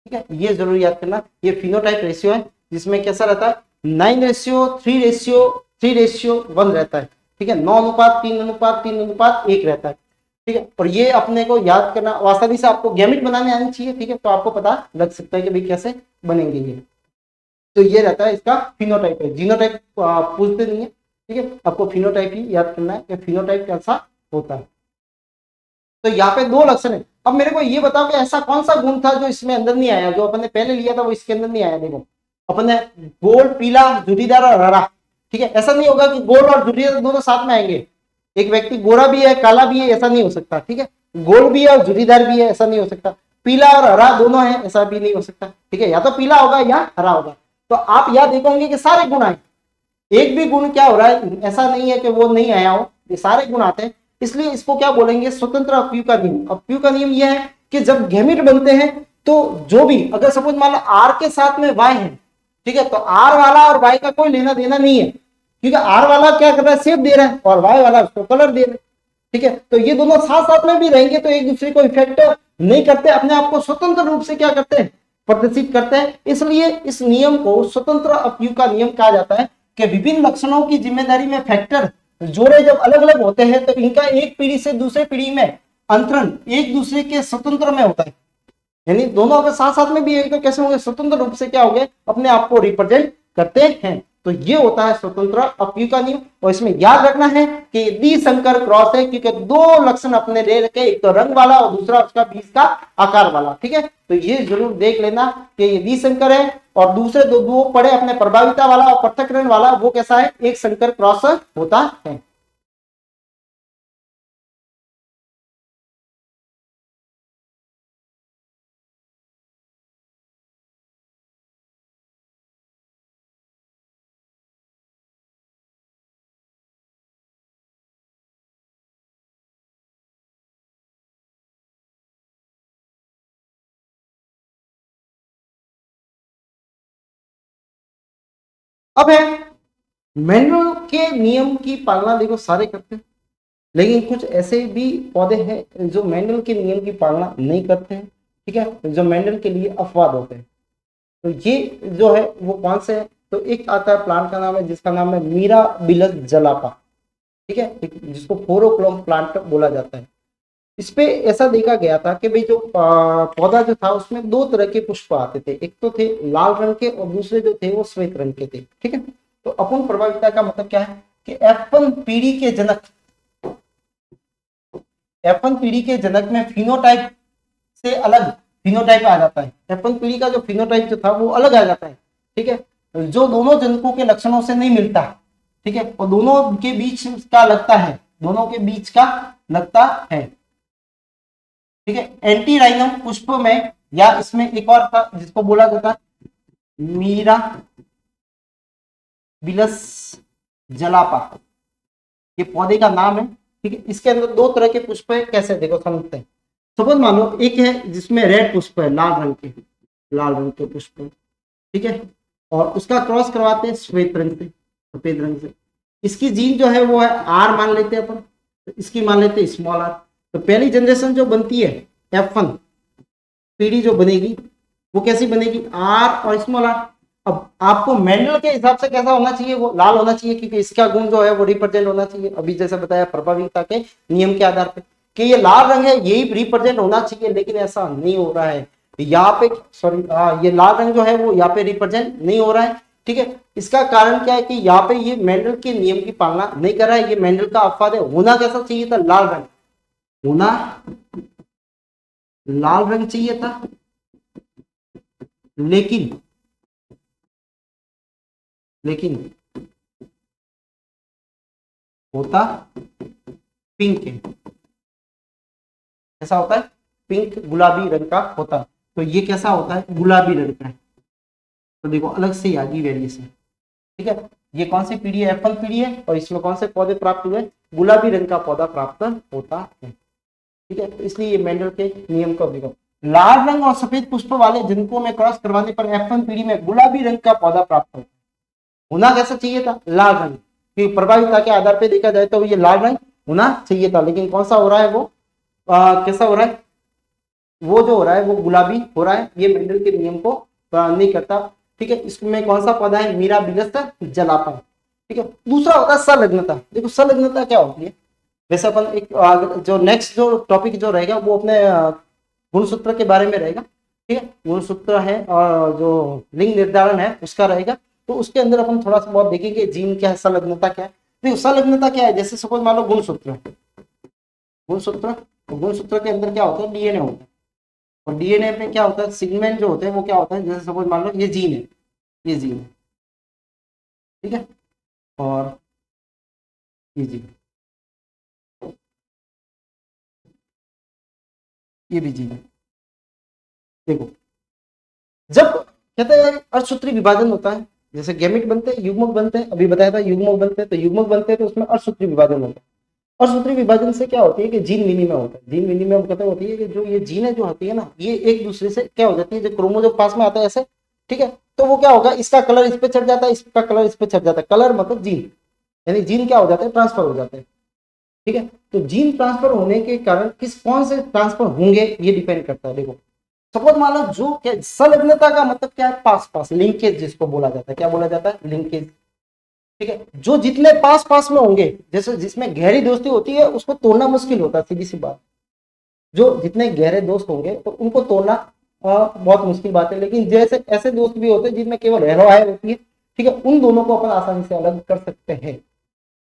ठीक है, ये जरूर याद करना, ये फिनोटाइप रेशियो है जिसमें कैसा रहता है 9:3:3:1 रहता है, ठीक है, 9:3:3:1 रहता है, ठीक है। और ये अपने को याद करना, आसानी से आपको गैमेट बनाने आनी चाहिए, ठीक है, तो आपको पता लग सकता है कि भाई कैसे बनेंगे ये, तो ये रहता है इसका फिनोटाइप है, जीनोटाइप पूछते नहीं है, ठीक है, आपको फिनोटाइप ही याद करना है कि फिनोटाइप कैसा होता है। तो यहाँ पे 2 लक्षण है। अब मेरे को ये बताओ कि ऐसा कौन सा गुण था जो इसमें अंदर नहीं आया, जो अपन ने पहले लिया था वो इसके अंदर नहीं आया। देखो अपन ने गोल्ड पीला जुटीदार और हरा, ठीक है, ऐसा नहीं होगा कि गोल्ड और जुटीदार दोनों साथ में आएंगे, एक व्यक्ति गोरा भी है काला भी है ऐसा नहीं हो सकता, ठीक है, गोल्ड भी है और जुटीदार भी है ऐसा नहीं हो सकता, पीला और हरा दोनों है ऐसा भी नहीं हो सकता, ठीक है, या तो पीला होगा या हरा होगा। तो आप यह देखोगे कि सारे गुण आए, एक भी गुण क्या हो रहा है ऐसा नहीं है कि वो नहीं आया हो, ये सारे गुण आते हैं, इसलिए इसको क्या बोलेंगे स्वतंत्र अपव्यय का नियम। अपव्यय का नियम यह है कि जब गैमेट बनते हैं तो जो भी, अगर सपोज मान लो आर के साथ में वाई है, ठीक है, तो आर वाला और वाई का कोई लेना देना नहीं है, क्योंकि आर वाला क्या कर रहा है शेप दे रहा है और वाई वाला उसको कलर दे रहा है, ठीक है, तो ये दोनों साथ साथ में भी रहेंगे तो एक दूसरे को इफेक्ट नहीं करते, अपने आप को स्वतंत्र रूप से क्या करते हैं प्रदर्शित करते हैं। इसलिए इस नियम को स्वतंत्र अपव्यय का नियम कहा जाता है कि विभिन्न लक्षणों की जिम्मेदारी में फैक्टर जोड़े जब अलग अलग होते हैं तो इनका एक पीढ़ी से दूसरे पीढ़ी में अंतरण एक दूसरे के स्वतंत्र में होता है, यानी दोनों अगर साथ साथ में भी है तो कैसे होंगे स्वतंत्र रूप से क्या होंगे अपने आप को रिप्रेजेंट करते हैं। तो ये होता है स्वतंत्र अपव्यय का नियम। और इसमें याद रखना है कि द्विसंकर क्रॉस है, क्योंकि 2 लक्षण अपने ले रखे, एक तो रंग वाला और दूसरा उसका बीज का आकार वाला, ठीक है, तो ये जरूर देख लेना कि ये द्विसंकर है और दूसरे दो पड़े अपने प्रभाविता वाला और पृथक्करण वाला वो कैसा है एक संकर क्रॉस होता है। अब है मैनुअल के नियम की पालना, देखो सारे करते हैं, लेकिन कुछ ऐसे भी पौधे हैं जो मैनुअल के नियम की पालना नहीं करते हैं, ठीक है, जो मैनुअल के लिए अपवाद होते हैं। तो ये जो है वो कौन से है, तो एक आता है प्लांट का नाम है जिसका नाम है मिराबिलस जलापा, ठीक है, जिसको 4 o'clock प्लांट बोला जाता है। इस पे ऐसा देखा गया था कि भाई जो पौधा जो था उसमें 2 तरह के पुष्प आते थे, एक तो थे लाल रंग के और दूसरे जो थे वो श्वेत रंग के थे, ठीक है। तो अपूर्ण प्रभाविता का मतलब क्या है कि F1 पीढ़ी के जनक, F1 पीढ़ी के जनक में फिनोटाइप से अलग फिनोटाइप आ जाता है। F1 पीढ़ी का जो फिनोटाइप जो था वो अलग आ जाता है, ठीक है, जो दोनों जनकों के लक्षणों से नहीं मिलता, ठीक है, और दोनों के बीच का लगता है, दोनों के बीच का लगता है, ठीक है। एंटी राइनम पुष्प में या इसमें एक और था जिसको बोला जाता है मीरा बिलस जलापा, ये पौधे का नाम है, ठीक है। इसके अंदर 2 तरह के पुष्प है, कैसे देखो समझते हैं। सपोज मानो एक है जिसमें रेड पुष्प है, लाल रंग के पुष्प है, ठीक है, और उसका क्रॉस करवाते हैं श्वेत रंग से, सफेद रंग से। इसकी जीन जो है वो है आर मान लेते हैं अपन, तो इसकी मान लेते हैं स्मॉल आर। तो पहली जनरेशन जो बनती है F1 पीढ़ी जो बनेगी वो कैसी बनेगी, आर और स्मॉल आर। अब आपको मेंडल के हिसाब से कैसा होना चाहिए, वो लाल होना चाहिए क्योंकि इसका गुण जो है वो रिप्रेजेंट होना चाहिए, अभी जैसे बताया प्रभाविता के नियम के आधार पे कि ये लाल रंग है यही रिप्रेजेंट होना चाहिए, लेकिन ऐसा नहीं हो रहा है यहाँ पे, सॉरी ये लाल रंग जो है वो यहाँ पे रिप्रेजेंट नहीं हो रहा है, ठीक है। इसका कारण क्या है कि यहाँ पे ये मेंडल के नियम की पालना नहीं कर रहा है, ये मेंडल का अपवाद है। होना कैसा चाहिए था, लाल रंग, होना लाल रंग चाहिए था, लेकिन होता पिंक है, कैसा होता है, पिंक गुलाबी रंग का होता है। तो ये कैसा होता है, गुलाबी रंग का है। तो देखो अलग से आ गई वेरिएशन, ठीक है। ये कौन सी पीढ़ी है, F1 पीढ़ी है, और इसमें कौन से पौधे प्राप्त हुए, गुलाबी रंग का पौधा प्राप्त होता है, ठीक है। तो इसलिए ये मेंडल के नियम का देखो, लाल रंग और सफेद पुष्प वाले जनकों में क्रॉस करवाने पर F1 पीढ़ी में गुलाबी रंग का पौधा प्राप्त होता है। होना कैसा चाहिए था, लाल रंग, क्योंकि प्रभाविता के आधार पर देखा जाए तो ये लाल रंग होना चाहिए था, लेकिन कौन सा हो रहा है वो कैसा हो रहा है, वो जो हो रहा है वो गुलाबी हो रहा है। ये मेंडल के नियम को नहीं करता, ठीक है। इसमें कौन सा पौधा है, मिराबिलस जलापा, ठीक है। दूसरा होता है संलग्नता। देखो संलग्नता क्या होती है, वैसे अपन एक जो नेक्स्ट जो टॉपिक जो रहेगा वो अपने गुणसूत्र के बारे में रहेगा, ठीक है। गुणसूत्र है और जो लिंग निर्धारण है उसका रहेगा, तो उसके अंदर अपन थोड़ा सा बहुत देखेंगे जीन क्या है, संलग्नता क्या है। देखो संलग्नता क्या है, जैसे सपोज मान लो गुणसूत्र के अंदर क्या होता है, डीएनए होता है, और डीएनए में क्या होता है, सेगमेंट जो होते हैं वो क्या होता है, जैसे सपोज मान लो ये जीन है, ठीक है, और ये जीन, ये भी जीन है। देखो जब कहते हैं अर्धसूत्री विभाजन होता है, जैसे गैमेट बनते हैं, युग्मक बनते हैं, अभी बताया था युग्मक बनते हैं, तो युग्मक बनते हैं तो उसमें अर्धसूत्री विभाजन होता है। अर्धसूत्री विभाजन से क्या होती है कि जीन विनिमय होता है। जीन विनिमय कहते होती है कि जो ये जीन जो होती है ना, ये एक दूसरे से क्या हो जाती है, जो क्रोमोजोम पास में आता है ऐसे, ठीक है, तो वो क्या होगा, इसका कलर इस पे चढ़ जाता है, इसका कलर इस पे चढ़ जाता है। कलर मतलब जीन, यानी जीन क्या हो जाता है, ट्रांसफर हो जाते हैं, ठीक है। तो जीन ट्रांसफर होने के कारण कौन से ट्रांसफर होंगे ये डिपेंड करता है। देखो सपोज मान लो जो क्या संलग्नता का मतलब क्या है, पास लिंकेज जिसको बोला जाता है, क्या बोला जाता है, लिंकेज, ठीक है। जो जितने पास में होंगे, जैसे जिसमें गहरी दोस्ती होती है उसको तोड़ना मुश्किल होता है, सीधी सी बात। जो जितने गहरे दोस्त होंगे तो उनको तोड़ना बहुत मुश्किल बात है, लेकिन जैसे ऐसे दोस्त भी होते हैं जिनमें केवल हेरो हाय होती है, ठीक है, उन दोनों को अपन आसानी से अलग कर सकते हैं।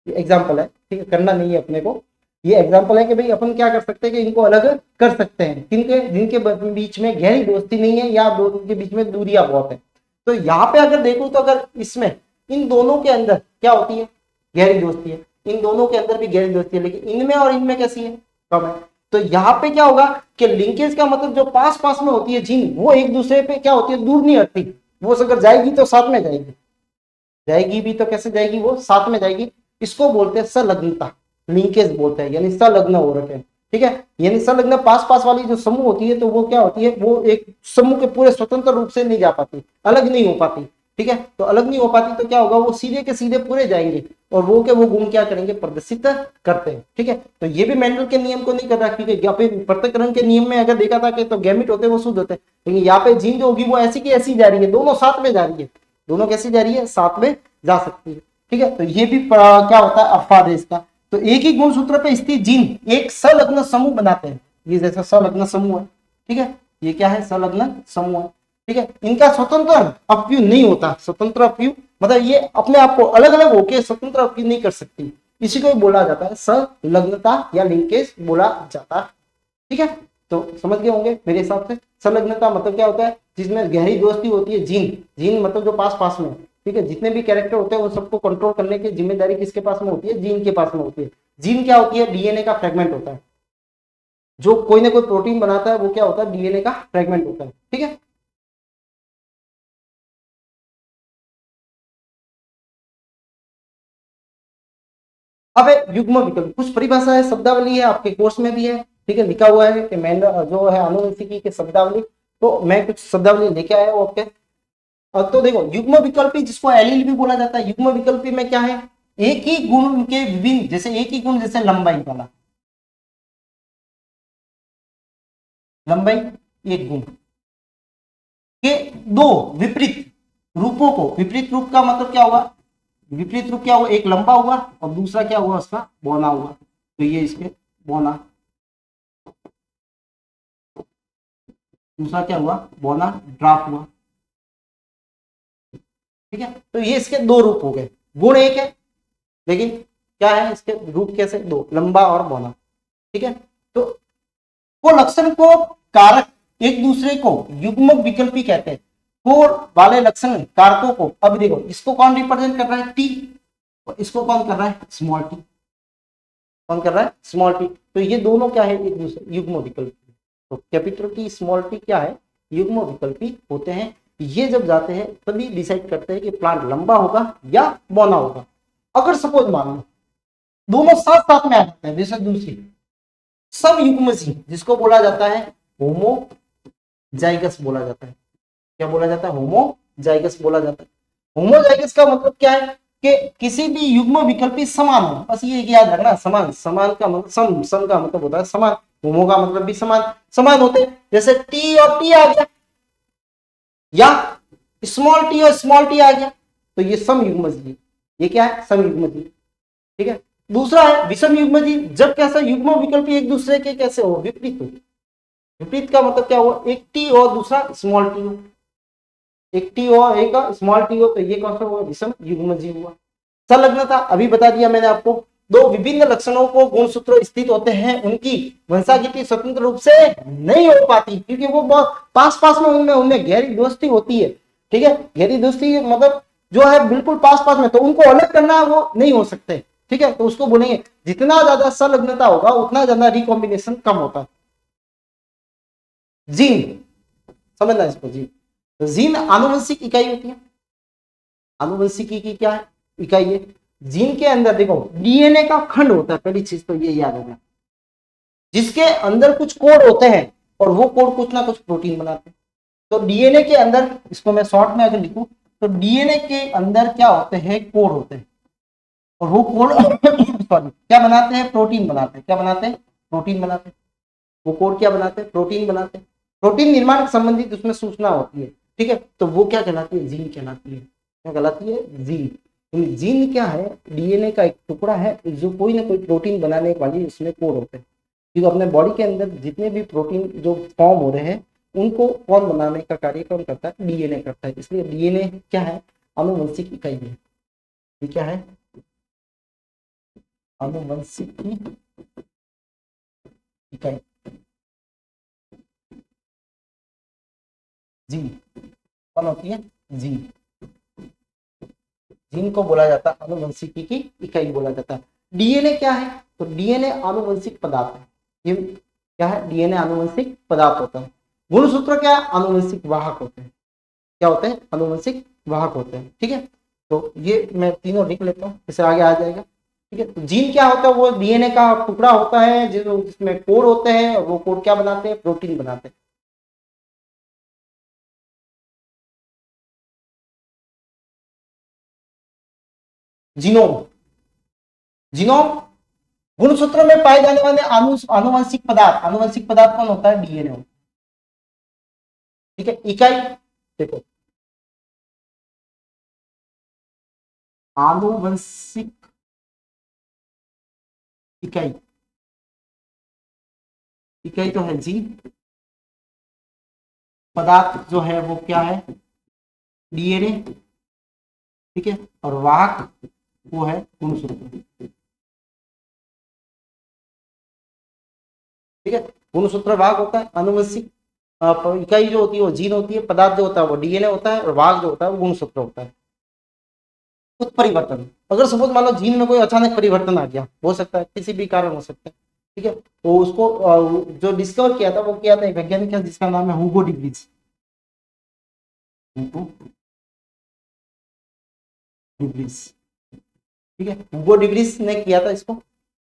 ये एग्जाम्पल है, ठीक है, करना नहीं है अपने को, ये एग्जाम्पल है कि भाई अपन क्या कर सकते हैं कि इनको अलग कर सकते हैं, जिनके बीच में गहरी दोस्ती नहीं है या दोनों के बीच में दूरियां बहुत है। तो यहाँ पे अगर देखो तो अगर इसमें इन दोनों के अंदर क्या होती है, गहरी दोस्ती है, इन दोनों के अंदर भी गहरी दोस्ती है, लेकिन इनमें और इनमें कैसी है, कम है। तो यहाँ पे क्या होगा कि लिंकेज का मतलब जो पास में होती है जीन, वो एक दूसरे पे क्या होती है, दूर नहीं हटती। वो अगर जाएगी तो साथ में जाएगी भी तो कैसे जाएगी, वो साथ में जाएगी। इसको बोलते हैं संलग्नता, लिंकेज बोलते हैं, यानी संलग्न हो रखे हैं, ठीक है। यानी संलग्न पास वाली जो समूह होती है तो वो क्या होती है, वो एक समूह के पूरे स्वतंत्र रूप से नहीं जा पाती, अलग नहीं हो पाती, ठीक है। तो अलग नहीं हो पाती तो क्या होगा, वो सीधे के सीधे पूरे जाएंगे और वो गुण क्या करेंगे, प्रदर्शित करते हैं, ठीक है। तो ये भी मेंडल के नियम को नहीं कर रहा, क्योंकि यहाँ पे पृथक्करण के नियम में अगर देखा था कि तो गैमेट होते हैं वो शुद्ध होते हैं, लेकिन यहाँ पे जीन जो होगी वो ऐसी की ऐसी जा रही है, दोनों साथ में जा रही है, दोनों कैसी जा रही है, साथ में जा सकती है। ठीक है, तो ये भी क्या होता है, अपवाद है इसका। तो एक ही गुणसूत्र पे स्थित जीन एक संलग्न समूह बनाते हैं, ये जैसा संलग्न समूह है। ठीक है, ये क्या है, संलग्न समूह है। ठीक है, इनका स्वतंत्र अपव्यय नहीं होता। स्वतंत्र अपव्यय मतलब ये अपने आप को अलग अलग होकर स्वतंत्र अपव्यय नहीं कर सकती, इसी को बोला जाता है संलग्नता या लिंकेज बोला जाता है। ठीक है, तो समझ गए होंगे मेरे हिसाब से। संलग्नता मतलब क्या होता है, जिसमें गहरी दोस्ती होती है। जीन मतलब जो पास पास में, ठीक है, जितने भी कैरेक्टर होते हैं वो सबको कंट्रोल करने की जिम्मेदारी किसके पास में होती है, जीन के पास में होती है। जीन क्या होती है, डीएनए का फ्रेगमेंट होता है। जो कोई ना कोई प्रोटीन बनाता है वो क्या होता है, डीएनए का फ्रेगमेंट होता है। ठीक है, अब है युग्म विकल्प। कुछ परिभाषा है, शब्दावली है, आपके कोर्स में भी है। ठीक है, लिखा हुआ है कि मैं जो है आनुवंशिकी के शब्दावली, तो मैं कुछ शब्दावली लेके आया हूं आपके। तो देखो, युग्म विकल्पी जिसको एलील भी बोला जाता है, युग्म विकल्पी में क्या है, एक ही गुण के विभिन्न, जैसे एक ही गुण, जैसे लंबाई वाला, लंबाई एक गुण के दो विपरीत रूपों को, विपरीत रूप का मतलब क्या हुआ, विपरीत रूप क्या हुआ, एक लंबा हुआ और दूसरा क्या हुआ, उसका बौना हुआ। तो ये इसके बौना, दूसरा क्या हुआ, बौना ड्राफ हुआ। ठीक है, तो ये इसके दो रूप हो गए। गुण एक है लेकिन क्या है, इसके रूप कैसे, दो, लंबा और बौना। ठीक है, तो वो लक्षण को कारक एक दूसरे को युग्म विकल्पी कहते हैं। कोर वाले लक्षण कारकों को, अब देखो इसको कौन रिप्रेजेंट कर रहा है, टी, और इसको कौन कर रहा है, स्मॉल टी। कौन कर रहा है, स्मॉल टी। तो ये दोनों क्या है, एक दूसरे युग्म विकल्पी। तो कैपिटल टी स्मॉल टी क्या है, युग्म विकल्पी होते हैं। ये जब जाते हैं तभी डिसाइड करते हैं कि प्लांट लंबा होगा या बौना होगा। अगर सपोज मान लो दोनों साथ साथ में आ जाते हैं, जैसे दूसरी सब युग्मजीव, जिसको बोला जाता है होमोजाइगस बोला जाता है। क्या बोला जाता है, होमोजाइगस बोला जाता है। होमोजाइगस का मतलब क्या है कि किसी भी युग्म विकल्पी समान हो, बस ये याद रखना, समान, समान का मतलब सम का मतलब होता है समान, होमो का मतलब भी समान, समान होते हैं। जैसे टी और टी आ गया, या स्मॉल टी और स्मॉल टी आ गया, तो ये सम युग्मजीव, ये क्या है, सम युग्मजीव। ठीक है, दूसरा है विषम युग्मजीव, जब कैसा युग्म विकल्पी एक दूसरे के कैसे हो, विपरीत हो। विपरीत का मतलब क्या हुआ, एक टी और दूसरा स्मॉल टी हो, एक टी और एक स्मॉल टी हो, तो ये कौन सा हुआ, विषम युग्मजीव हुआ। संलग्नता अभी बता दिया मैंने आपको, दो विभिन्न लक्षणों को गुणसूत्र स्थित होते हैं, उनकी वंशागति स्वतंत्र रूप से नहीं हो पाती, क्योंकि वो बहुत पास पास में उनमें गहरी दोस्ती होती है। ठीक है, गहरी दोस्ती मतलब जो है बिल्कुल पास पास में, तो उनको अलग करना वो नहीं हो सकते। ठीक है, तो उसको बोलेंगे जितना ज्यादा संलग्नता होगा उतना ज्यादा रिकॉम्बिनेशन कम होता है। जीन, समझना इसको, जीन, तो जीन आनुवंशिक इकाई होती है। आनुवंशिकी की क्या है, इकाई है। जीन के अंदर देखो डीएनए का खंड होता है, पहली चीज तो ये याद रखना, जिसके अंदर कुछ कोड होते हैं और वो कोड कुछ ना कुछ प्रोटीन बनाते हैं। तो डीएनए के अंदर, इसको मैं शॉर्ट में अगर लिखूं तो डीएनए के अंदर क्या होते हैं, कोड होते हैं, और वो कोड सॉरी क्या बनाते हैं, प्रोटीन बनाते हैं। क्या बनाते हैं, प्रोटीन बनाते हैं। वो कोड क्या बनाते हैं, प्रोटीन बनाते हैं। प्रोटीन निर्माण संबंधित उसमें सूचना होती है। ठीक है, तो वो क्या कहलाती है, जीन कहलाती है। क्या कहलाती है, जीन। जीन क्या है, डीएनए का एक टुकड़ा है जो कोई ना कोई प्रोटीन बनाने वाली उसमें कोड होते हैं। क्योंकि अपने बॉडी के अंदर जितने भी प्रोटीन जो फॉर्म हो रहे हैं उनको कौन बनाने का कार्य कौन करता है, डीएनए करता है। इसलिए डीएनए क्या है, आनुवंशिक इकाई है। ये क्या है, आनुवंशिक इकाई। जीन कौन होती है, जीन। जीन को बोला जाता है आनुवंशिकी की इकाई बोला जाता है। डीएनए क्या है, तो डीएनए आनुवंशिक पदार्थ है। ये क्या है, डीएनए आनुवंशिक पदार्थ होता है। गुणसूत्र क्या है, आनुवंशिक वाहक होते हैं। क्या होते हैं, आनुवंशिक वाहक होते हैं। ठीक है, तो ये मैं तीनों लिख लेता हूँ, इससे आगे आ जाएगा। ठीक है, तो जीन क्या होता है, वो डीएनए का टुकड़ा होता है जिसमें कोड होते हैं, और वो कोड क्या बनाते हैं, प्रोटीन बनाते हैं। जीनोम, जीनोम गुणसूत्र में पाए जाने वाले आनुवंशिक पदार्थ, आनुवंशिक पदार्थ कौन होता है, डीएनए। ठीक है, इकाई देखो आनुवंशिक इकाई, इकाई तो है जीन, पदार्थ जो है वो क्या है, डीएनए, ठीक है, और वाहक वो है गुणसूत्र, ठीक है। गुणसूत्र वाहक होता है, आनुवंशिक इकाई जो होती है वो जीन होती है, पदार्थ जो होता है वो डीएनए होता है, और वाहक जो होता है वो गुणसूत्र होता है। उत्परिवर्तन, अगर सपोज मान लो जीन में कोई अचानक परिवर्तन आ गया, हो सकता है किसी भी कारण हो सकता है, ठीक है, तो उसको जो डिस्कवर किया था वो किया था एक वैज्ञानिक जिसका नाम है हुगो डिब्रीज, डिब्रीज, ठीक है, हुगो डिब्रीज ने किया था इसको।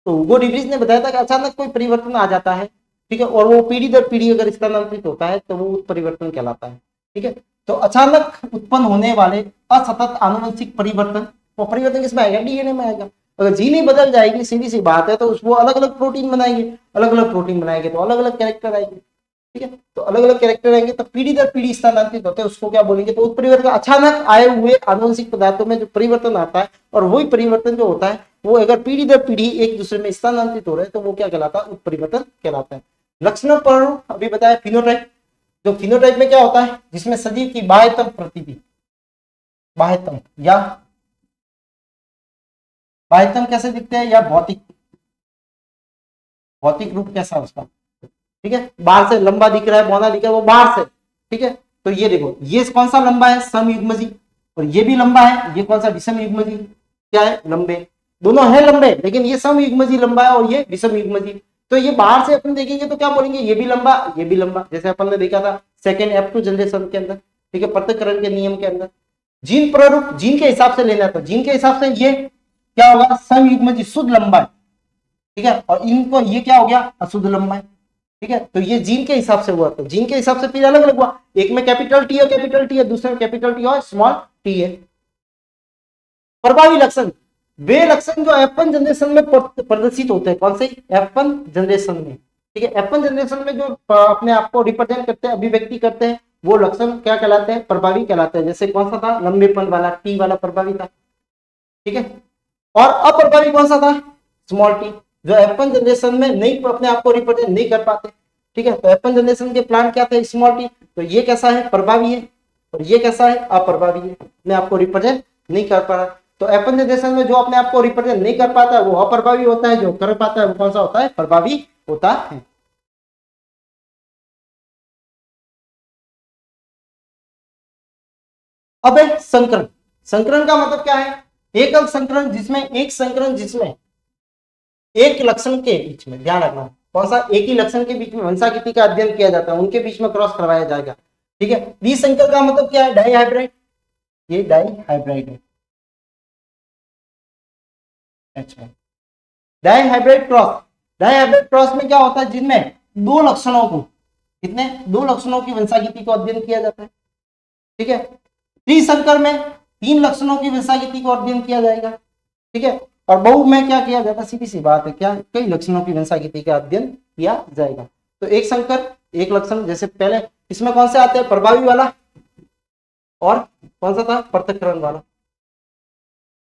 तो हुगो डिब्रीज ने बताया था कि अचानक कोई परिवर्तन आ जाता है, ठीक है, और वो पीढ़ी दर पीढ़ी अगर स्थानांतरित होता है तो वो उत्परिवर्तन कहलाता है, ठीक है। तो अचानक उत्पन्न होने वाले असतत आनुवंशिक परिवर्तन, वो परिवर्तन किसमें आएगा, डीएनए में आएगा। अगर जीन ही बदल जाएगी, सीधी सी बात है, तो वो अलग अलग प्रोटीन बनाएंगे, अलग अलग प्रोटीन बनाएंगे तो अलग अलग कैरेक्टर आएंगे, ठीक है। तो अलग अलग कैरेक्टर आएंगे तो पीढ़ी दर पीढ़ी स्थानांतरित होते हैं, उसको क्या बोलेंगे, तो उत्परिवर्तन। अचानक आए हुए आनुवंशिक पदार्थों में जो परिवर्तन आता है, और वही परिवर्तन जो होता है वो अगर पीढ़ी दर पीढ़ी एक दूसरे में स्थानांतरित हो रहे हैं तो वो क्या कहलाता है, उत्परिवर्तन कहलाता है। लक्षणों पर अभी बताया फिनोटाइप, जो फिनोटाइप में क्या होता है, जिसमें सजीव की बाह्यतम प्रतिबी, बाह्यतम या बाह्यतम कैसे दिखते हैं, या भौतिक, भौतिक रूप कैसा है उसका, ठीक है, बाहर से लंबा दिख रहा है, बौना दिख रहा है, वो बाहर से, ठीक है। तो ये देखो, ये कौन सा लंबा है, समयुग्मजी, और ये भी लंबा है, ये कौन सा, विषमयुग्मजी, क्या है, लंबे, दोनों है लंबे, लेकिन ये समयुग्मजी लंबा है और ये विषमयुग्मजी। तो ये बाहर से अपन देखेंगे तो क्या बोलेंगे, ये भी लंबा, ये भी लंबा, जैसे अपन ने देखा था सेकेंड F2 जनरेशन के अंदर, ठीक है, पृथक्करण के नियम के अंदर। जीन प्रारूप, जीन के हिसाब से लेना, तो जीन के हिसाब से ये क्या होगा, समयुग्मजी, शुद्ध लंबाई, ठीक है, और इनको ये क्या हो गया, अशुद्ध लंबाई, ठीक है। तो ये जीन के हिसाब से हुआ, तो जीन के हिसाब से फिर अलग अलग हुआ, एक में कैपिटल टी और कैपिटल टी है, दूसरे में कैपिटल टी और स्मॉल टी है। प्रभावी लक्षण, वे लक्षण जो F1 जनरेशन में प्रदर्शित होते हैं, कौन से, F1 जनरेशन में, ठीक है, F1 जनरेशन में जो अपने आप को रिप्रेजेंट करते हैं, अभिव्यक्ति करते हैं, वो लक्षण क्या कहलाते हैं, प्रभावी कहलाते हैं। जैसे कौन सा था, लंबेपन वाला, टी वाला प्रभावी था, ठीक है, और अप्रभावी कौन सा था, स्मॉल टी, जो F1 जनरेशन में नहीं अपने आप को रिप्रेजेंट नहीं कर पाते, ठीक है। तो F1 जनरेशन के प्लांट क्या थे, स्मॉल टी, तो ये कैसा है, प्रभावी है, और ये कैसा है, अप्रभावी है, अपने आप को रिप्रेजेंट नहीं कर पा रहा। तो F1 जनरेशन में जो अपने आप को रिप्रेजेंट नहीं कर पाता है वो अप्रभावी होता है, जो कर पाता है वो कौन सा होता है, प्रभावी होता है। अब है संकरण, संकरण का मतलब क्या है, एकल संकरण, जिसमें एक संकरण जिसमें एक लक्षण के बीच में, ध्यान रखना, कौन सा, एक ही लक्षण के बीच में वंशाकृति का अध्ययन किया जाता है, उनके बीच में क्रॉस करवाया जाएगा, ठीक है। द्विसंकर का मतलब क्या है, डाई हाइब्रिड, ये डाई हाइब्रिड है, अच्छा, dihybrid cross, dihybrid cross में क्या होता है, जिनमें दो लक्षणों को, कितने, दो लक्षणों की वंशाकृति को अध्ययन किया जाता है, ठीक है। त्रिसंकर में तीन लक्षणों की वंशाकृति को अध्ययन किया जाएगा, ठीक है, और बहु में क्या किया जाता है, सीधी सी बात है, क्या, कई लक्षणों की वंशाकृति का अध्ययन किया जाएगा। तो एक संकर, एक लक्षण, जैसे पहले इसमें कौन से आते हैं, प्रभावी वाला, और कौन सा था, पृथक्करण वाला,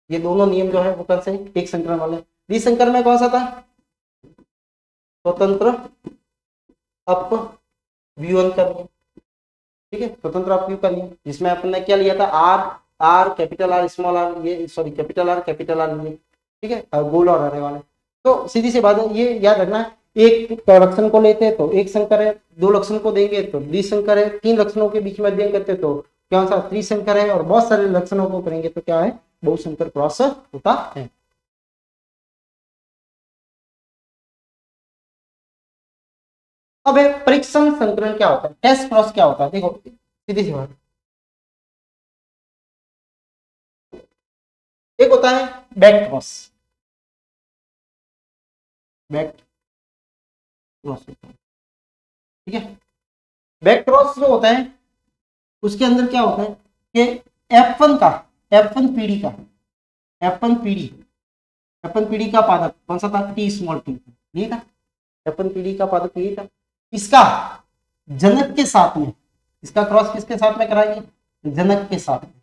ये दोनों नियम जो है वो कौन से, एक संकरण वाले। द्विसंकर में कौन सा था, स्वतंत्र अपव्यूहन का नियम, ठीक है, स्वतंत्र अपव्यूह का नियम, जिसमें अपन ने क्या लिया था, R R capital R small R, ये सॉरी कैपिटल आर लिए, ठीक है, गोल और हरे वाले। तो सीधी सी बात है, ये याद रखना, एक लक्षण को लेते हैं तो एक संकर है, दो लक्षण को देंगे तो द्विसंकर है, तीन लक्षणों के बीच में अध्ययन करते तो क्या सा, त्रिसंकर है, और बहुत सारे लक्षणों को करेंगे तो क्या है, बहुसंकर क्रॉस होता है। अब परीक्षण संकरण क्या होता है, टेस्ट क्रॉस क्या होता है, देखो सीधी सी बात, एक होता है बैक क्रॉस, बैक क्रॉस होता है, ठीक है। बैक क्रॉस जो होता है उसके अंदर क्या होता है कि F1 का, F1 पीढ़ी का, F1 पीढ़ी, F1 पीढ़ी का पादप कौन सा था, टी स्मॉल टी, ये था F1 पीढ़ी का पादप, ये था। इसका जनक के साथ में, इसका क्रॉस किसके साथ में कराएंगे, जनक के साथ में,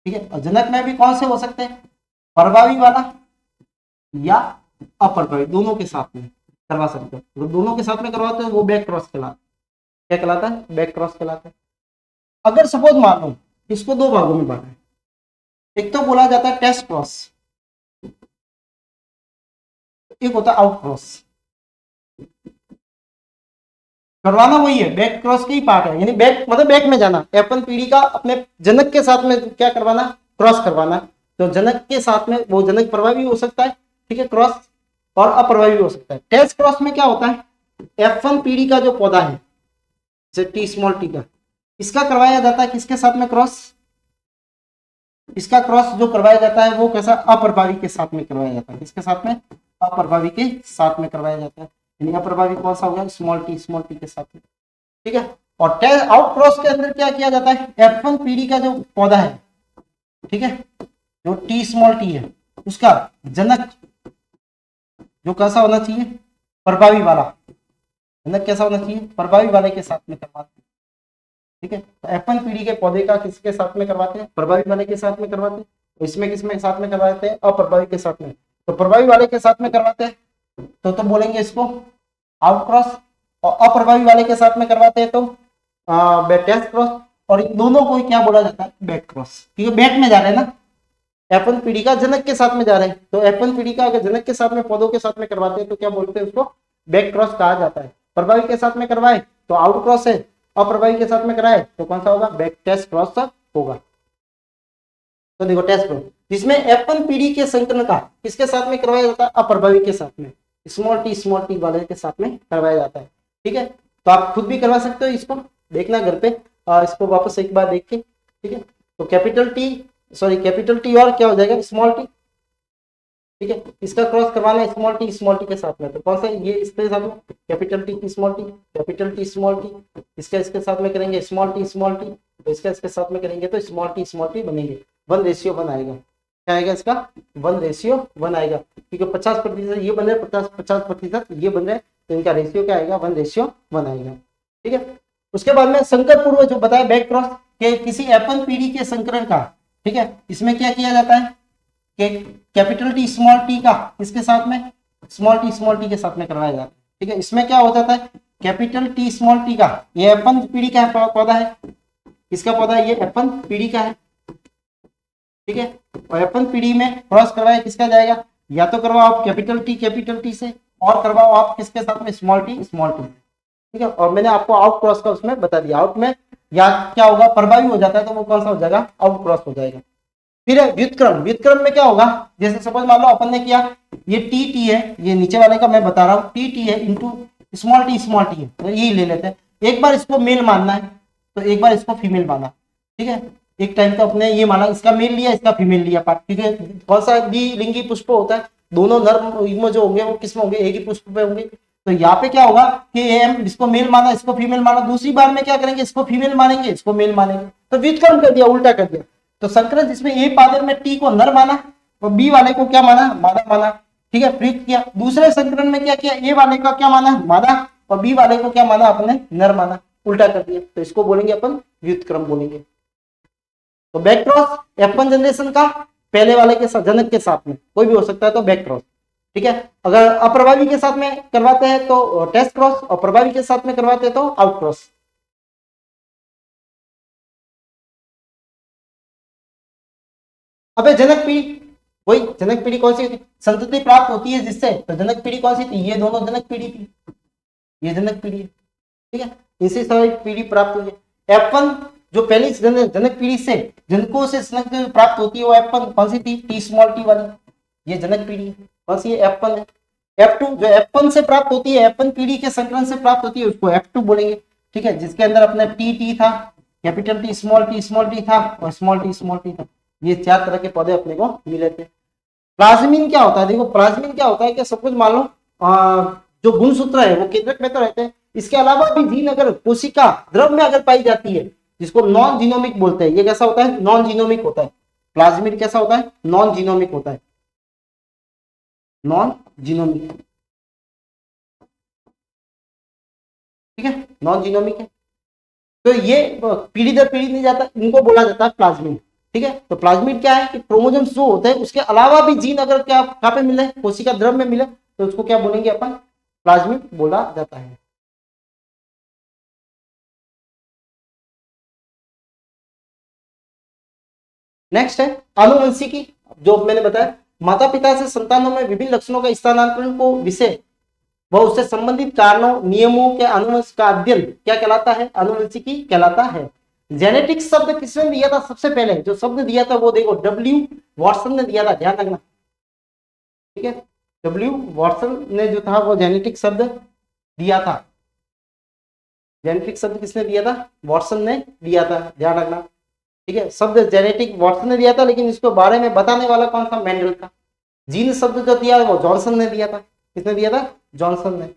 ठीक है। और जनक में भी कौन से हो सकते हैं, प्रभावी वाला या अप्रभावी, दोनों के साथ में करवा सकते हो। तो दोनों के साथ में करवाते हो वो बैक क्रॉस कहलाता है। क्या कहलाता है, बैक क्रॉस कहलाता है। अगर सपोज मान लो इसको दो भागों में बांटा है, एक तो बोला जाता है टेस्ट क्रॉस, एक होता है आउट क्रॉस। करवाना वही है, बैक क्रॉस के ही पार्ट है, यानी बैक मतलब बैक में जाना, F1 पीढ़ी का अपने जनक के साथ में क्या करवाना, क्रॉस करवाना। तो जनक के साथ में वो जनक प्रभावी हो सकता है, ठीक है, क्रॉस, और अप्रभावी हो सकता है। टेस्ट क्रॉस में क्या होता है, F1 पीढ़ी का जो पौधा है जैसे टी स्मॉल टी का, इसका करवाया जाता है किसके साथ में क्रॉस, इसका क्रॉस जो करवाया जाता है वो कैसा, अप्रभावी के साथ में करवाया जाता है। किसके साथ में, अप्रभावी के साथ में करवाया जाता है। यानी अप्रभावी कौन सा होगा, स्मॉल टी के साथ में, ठीक है। और आउट क्रॉस के अंदर क्या किया जाता है, F1 पीढ़ी का जो पौधा है, ठीक है, जो टी स्मॉल टी है उसका जनक जो कैसा होना चाहिए, प्रभावी वाला, जनक कैसा होना चाहिए, प्रभावी वाले के साथ में करवाते हैं, ठीक है। तो F1 पीढ़ी के पौधे का किसके साथ में करवाते हैं, प्रभावी वाले के साथ में करवाते हैं। तो इसमें किसमें साथ में करवाते हैं, अप्रभावी के साथ में। तो प्रभावी वाले के साथ में करवाते हैं तो बोलेंगे इसको आउट क्रॉस, और अप्रभावी वाले के साथ में करवाते हैं तो टेस्ट क्रॉस। और इन दोनों को क्या बोला जाता है, बैक क्रॉस, क्योंकि बैक में जा रहे हैं ना, F1 पीढ़ी का जनक के साथ में जा रहे हैं। तो F1 पीढ़ी का अगर जनक के साथ में पौधों के साथ में करवाते हैं तो क्या बोलते हैं, उसको बैक क्रॉस कहा जाता है। प्रभावी के साथ में करवाए तो आउट क्रॉस है, अप्रभावी के साथ में कराए तो कौन सा होगा, बैक टेस्ट क्रॉस होगा। तो देखो टेस्ट क्रॉस जिसमें F1 पीढ़ी के संकरण का किसके साथ में करवाया जाता है, अप्रभावी के साथ में, स्मॉल टी वाले के साथ में करवाया जाता है, ठीक है। तो आप खुद भी करवा सकते हो, इसको देखना घर पे, इसको वापस एक बार देख के, ठीक है। तो कैपिटल टी और क्या हो जाएगा, स्मॉल टी, ठीक है। इसका क्रॉस करवाना है स्मॉल टी के साथ में, तो कौन सा, ये इसके साथ में कैपिटल टी स्मॉल टी, इसके साथ में करेंगे स्मॉल टी, तो इसके साथ में करेंगे तो स्मॉल टी बनेंगे, 1:1 आएगा। क्या आएगा इसका, 1:1 आएगा, क्योंकि 50% ये बन रहे, 50% ये बन रहे, तो इनका रेशियो क्या आएगा, 1:1 आएगा, ठीक है। उसके बाद में संकर पूर्व जो बताया बैक क्रॉस के किसी F1 पीढ़ी के संकरण का, ठीक है, इसमें क्या किया जाता है कि कैपिटल टी स्मॉल टी का इसके साथ में स्मॉल टी के साथ में करवाया जाता है, ठीक है। इसमें क्या हो जाता है, कैपिटल टी स्मॉल टी का, ये F1 पीढ़ी का पौधा है, इसका पौधा ये F1 पीढ़ी का है, ठीक है। और F1 पीढ़ी में क्रॉस करवाया किसका जाएगा, या तो करवाओ आप कैपिटल टी से, और करवाओ आप किसके साथ में, स्मॉल टी, ठीक है। और मैंने आपको आउट क्रॉस का उसमें बता दिया, आउट में या क्या होगा, प्रभावी हो जाता है तो वो कौन सा हो जाएगा, आउट क्रॉस हो जाएगा। फिर व्युत्क्रम में क्या होगा, जैसे सपोज मान लो अपन ने किया, ये टी है, ये नीचे वाले का मैं बता रहा हूँ, टी है इंटू स्मॉल टी है, तो यही ले लेते हैं। एक बार इसको मेल मानना है तो एक बार इसको फीमेल माना, ठीक है। एक टाइम तो अपने ये माना, इसका मेल लिया, इसका फीमेल लिया पार्ट, ठीक है। कौन सा द्विलिंगी पुष्प होता है, दोनों नर युग्म जो होंगे वो किसमें होंगे, एक ही पुष्प पे होंगे। तो यहाँ पे क्या होगा कि एम इसको मेल माना, इसको फीमेल माना, दूसरी बार में क्या करेंगे, इसको फीमेल मानेंगे, इसको मेल मानेंगे, तो व्युत्क्रम कर दिया, उल्टा कर दिया। तो संकरण जिसमें ए पादर में टी को नर माना और बी वाले को क्या माना, मादा माना, ठीक है, प्रयुक्त किया। दूसरे संकरण में क्या किया, ए वाले का क्या माना, मादा, और बी वाले को क्या माना, अपने नर माना, उल्टा कर दिया। तो इसको बोलेंगे अपन व्युत्क्रम बोलेंगे। तो बैक क्रॉस F1 जनरेशन का पहले वाले के साथ, जनक के साथ में कोई भी हो सकता है, तो बैक क्रॉस, ठीक है। अगर अप्रभावी के साथ में करवाते हैं तो टेस्ट क्रॉस, और प्रभावी के साथ में करवाते हैं तो आउट क्रॉस। अबे जनक पीढ़ी, वही जनक पीढ़ी कौन सी होती, संतति प्राप्त होती है जिससे, तो जनक पीढ़ी कौन सी थी, ये दोनों जनक पीढ़ी थी, ये जनक पीढ़ी है, ठीक है। इसी तरह पीढ़ी प्राप्त हुई है। F1 जो पहली जनक पीढ़ी से जनकों से संतति प्राप्त होती है वो F1 कौन सी थी, टी स्मॉल टी वाली, ये जनक पीढ़ी है, कौन सी है, F1 है। F2 जो F1 से प्राप्त होती है, F1 पीढ़ी के संकरण से प्राप्त होती है, उसको F2 बोलेंगे, ठीक है, जिसके अंदर अपना टी था, कैपिटल टी स्मॉल टी था, और स्मॉल टी था। ये 4 तरह के पौधे अपने को मिले थे। प्लाज्मिन क्या होता है, देखो प्लाज्मिन क्या होता है कि सब कुछ मान लो जो गुणसूत्र है वो केंद्रक में तो रहते हैं, इसके अलावा भी जीन अगर कोशिका द्रव में अगर पाई जाती है, जिसको नॉन जीनोमिक बोलते हैं, ये कैसा होता है, नॉन जीनोमिक होता है। प्लाज्मिन कैसा होता है, नॉन जीनोमिक होता है, नॉन जीनोमिक, ठीक है, नॉन जीनोमिक है। तो ये पीढ़ी दर पीढ़ी नहीं जाता, इनको बोला जाता है प्लाज्मिन, ठीक है। तो प्लाज्मिड क्या है कि क्रोमोसोम्स जो होते हैं उसके अलावा भी जीन अगर क्या कहाँ पे मिले, कोशिका द्रव में मिले, तो उसको क्या बोलेंगे अपन, प्लाज्मिड बोला जाता है। नेक्स्ट है आनुवंशिकी, जो मैंने बताया माता पिता से संतानों में विभिन्न लक्षणों का स्थानांतरण को विषय व उससे संबंधित कारणों नियमों के अनुवंश का अध्ययन क्या कहलाता है, आनुवंशिकी कहलाता है। जेनेटिक्स शब्द किसने दिया था, सबसे पहले जो शब्द दिया था वो देखो डब्ल्यू वॉटसन ने दिया था, ध्यान रखना, ठीक है। डब्ल्यू वॉटसन ने जो था वो जेनेटिक शब्द दिया था, जेनेटिक शब्द किसने दिया था, वॉटसन ने दिया था, ध्यान रखना, ठीक है। शब्द जेनेटिक वॉटसन ने दिया था, लेकिन इसको बारे में बताने वाला कौन था, मेंडल था। जीन शब्द जो दिया वो जॉनसन ने दिया था, किसने दिया था, जॉनसन ने।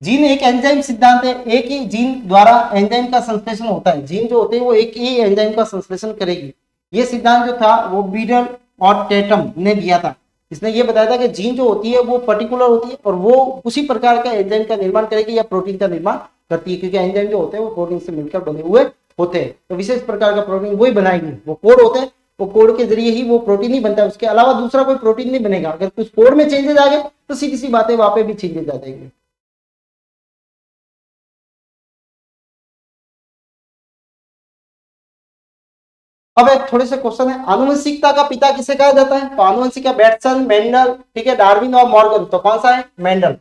जीन एक एंजाइम सिद्धांत है, एक ही जीन द्वारा एंजाइम का संश्लेषण होता है, जीन जो होते हैं वो एक ही एंजाइम का संश्लेषण करेगी। ये सिद्धांत जो था वो बीडल और टेटम ने दिया था। इसने ये बताया था कि जीन जो होती है वो पर्टिकुलर होती है और वो उसी प्रकार का एंजाइम का निर्माण करेगी या प्रोटीन का निर्माण करती है, क्योंकि एंजाइम जो होते हैं वो प्रोटीन से मिलकर बने हुए होते हैं, तो विशेष प्रकार का प्रोटीन वही बनाएगी। वो कोड होते हैं, वो कोड के जरिए ही वो प्रोटीन ही बनता है, उसके अलावा दूसरा कोई प्रोटीन नहीं बनेगा। अगर कुछ कोड में चेंजेस आ गए तो सीधी सी बातें वहां पे भी चेंजेस आ जाएंगे। अब एक थोड़े से क्वेश्चन है, आनुवंशिकता का पिता किसे कहा जाता है, तो आनुवंशिक है बैटसन, मेंडल, ठीक है, डार्विन और मॉर्गन, तो कौन सा है, मेंडल।